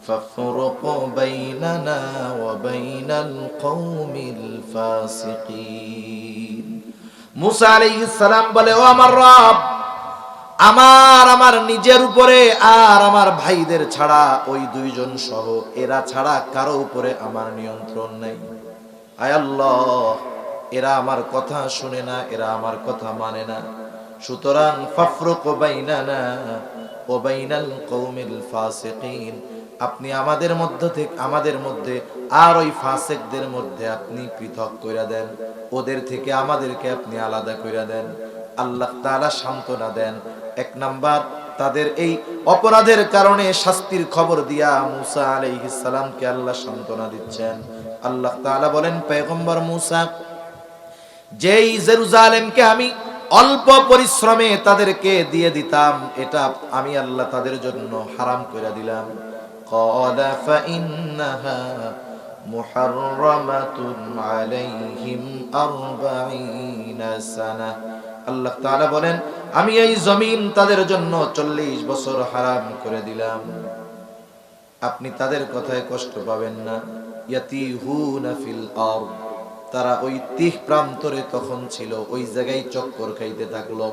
ফাফরুক বাইনানা ওয়া বাইনাল কওমিল ফাসিকিন। মুসা আলাইহিস সালাম বলে, ও আমার রব, আমার নিজের উপরে আর আমার ভাইদের ছাড়া, ওই দুইজন সহ এরা ছাড়া কারো উপরে আমার নিয়ন্ত্রণ নাই। আয় আল্লাহ, এরা আমার কথা শুনে না, এরা আমার কথা মানে না। সুতরাং ফাফরুক বাইনানা ওয়া বাইনাল কওমিল ফাসিকিন, আপনি আমাদের মধ্যে আর ওই ফাসিকদের মধ্যে আপনি পৃথক কইরা দেন, ওদের থেকে আমাদেরকে আপনি আলাদা কইরা দেন। আল্লাহ তাআলা সান্ত্বনা দেন। এক নাম্বার, তাদের এই অপরাধের কারণে শাস্তির খবর দিয়া মুসা আলাইহিস সালামকে আল্লাহ সান্ত্বনা দিচ্ছেন। আল্লাহ তাআলা বলেন, পয়গম্বর মুসা, যেই জেরুজালেমকে আমি অল্প পরিশ্রমে তাদেরকে দিয়ে দিতাম, এটা আমি আল্লাহ তাদের জন্য হারাম করে দিলাম। ক্বালা ফাইন্নাহা মুহাররামাতুন আলাইহিম 40 সানা। আল্লাহ তাআলা বলেন, আমি এই জমিন তাদের জন্য 40 বছর হারাম করে দিলাম। আপনি তাদের কথায় কষ্ট পাবেন না। ইয়াতিহুনা ফিল আরদ, তারা ওই তিহ প্রান্তরে তখন ছিল, ওই জায়গায় চক্কর খাইতে থাকলো।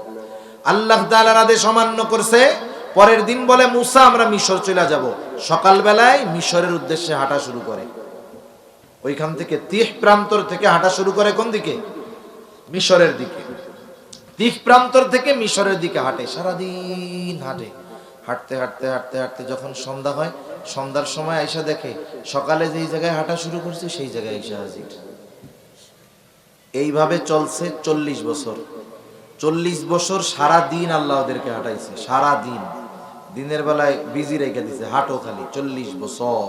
আল্লাহ তাআলার আদেশ অমান্য করছে। পরের দিন বলে, মুসা আমরা মিশর চলে যাব। সকালবেলায় মিশরের উদ্দেশ্যে হাঁটা শুরু করে। ওইখান থেকে তিহ প্রান্তর থেকে হাঁটা শুরু করে কোন দিকে? মিশরের দিকে। তিহ প্রান্তর থেকে মিশরের দিকে হাঁটে, সারাদিন হাঁটে। হাঁটতে হাঁটতে হাঁটতে হাঁটতে যখন সন্ধ্যা হয়, সন্ধ্যার সময় আইসা দেখে সকালে যেই জায়গায় হাঁটা শুরু করছে সেই জায়গায় আইসা হাজির। এইভাবে চলছে 40 বছর। 40 বছর সারা দিন আল্লাহ ওদেরকে হাঁটাইছে, সারা দিন। দিনের বেলায় বিজি রেখে দিছে, হাঁটো খালি 40 বছর।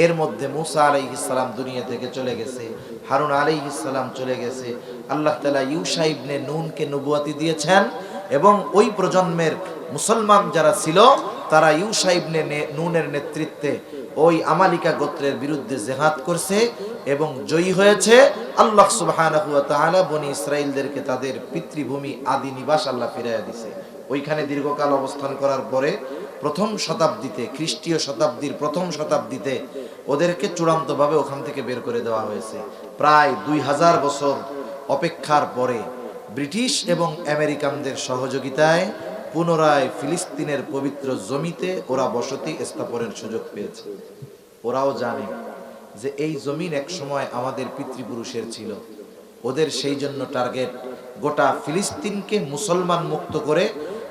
এর মধ্যে মুসা আলাইহিস সালাম দুনিয়া থেকে চলে গেছে, হারুন আলাইহিস সালাম চলে গেছে। আল্লাহ তাআলা ইউশা ইবনে নুনকে নবুয়াতি দিয়েছেন, এবং ওই প্রজন্মের মুসলমান যারা ছিল তারা ইউশা ইবনে নুনের নেতৃত্বে ওই আমালিকা গোত্রের বিরুদ্ধে জিহাদ করছে এবং জয়ী হয়েছে। আল্লাহ সুবহানাহু ওয়া তাআলা বনি ইসরাইলদেরকে তাদের পিতৃভূমি আদি নিবাস আল্লাহ ফিরাইয়া দিয়েছে। ওইখানে দীর্ঘকাল অবস্থান করার পরে প্রথম শতাব্দীতে, খ্রিস্টীয় শতাব্দীর প্রথম শতাব্দীতে ওদেরকে চূড়ান্তভাবে ওখান থেকে বের করে দেওয়া হয়েছে। প্রায় 2000 বছর অপেক্ষার পরে ব্রিটিশ এবং আমেরিকানদের সহযোগিতায় পুনরায় ফিলিস্তিনের পবিত্র জমিতে ওরা বসতি স্থাপনের সুযোগ পেয়েছে। ওরাও জানে যে এই জমিন এক সময় আমাদের পিতৃপুরুষের ছিল। ওদের সেই জন্য টার্গেট গোটা ফিলিস্তিনকে মুসলমান মুক্ত করে,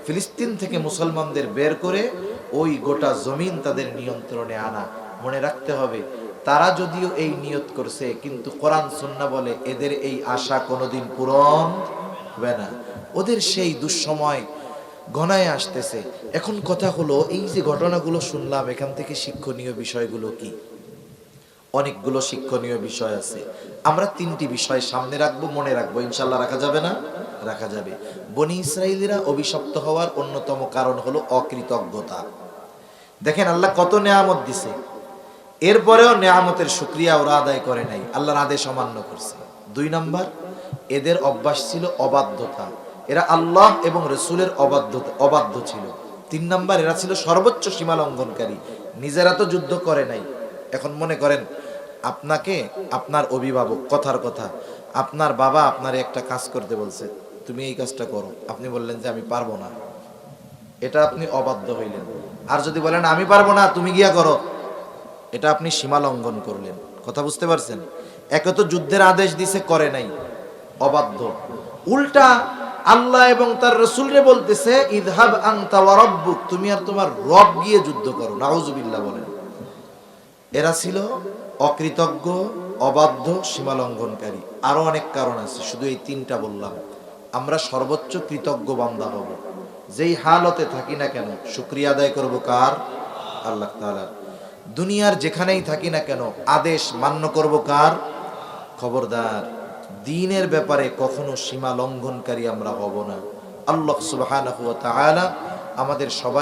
ফিলিস্তিন থেকে মুসলমানদের বের করে ওই গোটা জমিন তাদের নিয়ন্ত্রণে আনা। মনে রাখতে হবে, তারা যদিও এই নিয়ত করছে, কিন্তু কোরআন সুন্নাহ বলে এদের এই আশা কোনোদিন পূরণ হবে না। ওদের সেই দুঃসময় ঘনায় আসতেছে। এখন কথা হলো, এই যে ঘটনাগুলো শুনলাম, এখান থেকে শিক্ষণীয় বিষয়গুলো কি? অনেকগুলো শিক্ষণীয় বিষয় আছে। আমরা 3টি বিষয় সামনে রাখবো, মনে রাখবো। ইনশাল্লাহ রাখা যাবে না? রাখা যাবে। বনি ইসরাইলিরা অভিশপ্ত হওয়ার অন্যতম কারণ হলো অকৃতজ্ঞতা। দেখেন আল্লাহ কত নেয়ামত দিছে, এরপরেও নেয়ামতের শুকরিয়া ওরা আদায় করে নাই, আল্লাহর আদেশ অমান্য করছে। 2 নাম্বার, এদের অভ্যাস ছিল অবাধ্যতা। এরা আল্লাহ এবং রাসূলের অবাধ্য ছিল। 3 নাম্বার, এরা ছিল সর্বোচ্চ সীমা লঙ্ঘনকারী। নিজেরা তো যুদ্ধ করে নাই। এখন মনে করেন আপনাকে আপনার অভিভাবক, কথার কথা, আপনার বাবা আপনার একটা কাজ করতে বলছে, তুমি এই কাজটা করো। আপনি বললেন যে আমি পারবো না, এটা আপনি অবাধ্য হইলেন। আর যদি বলেন আমি পারবো না, তুমি গিয়া করো, এটা আপনি সীমা লঙ্ঘন করলেন। কথা বুঝতে পারছেন? একে তো যুদ্ধের আদেশ দিছে, করে নাই, অবাধ্য। উল্টা আল্লাহ এবং তার রাসূলরে বলতেছে ইযহাব আনতা ওয়া রাব্বুক, তুমি আর তোমার রব গিয়ে যুদ্ধ করো। নাউযুবিল্লাহ বলেন। এরা ছিল অকৃতজ্ঞ, অবাধ্য, সীমা লঙ্ঘনকারী। আরো অনেক কারণ আছে, শুধু এই 3টা বললাম। আমরা সর্বোচ্চ কৃতজ্ঞ বান্দা হব, যেই হালতে থাকি না কেন শুকরিয়া আদায় করব কার? আল্লাহ তাআলার। দুনিয়ার যেখানেই থাকি না কেন আদেশ মান্য করব কার? খবরদার, দ্বীনের ব্যাপারে কখনো সীমা লঙ্ঘনকারী আমরা হব না। আল্লাহ সুবহানাহু ওয়া তাআলা আমাদের সবাই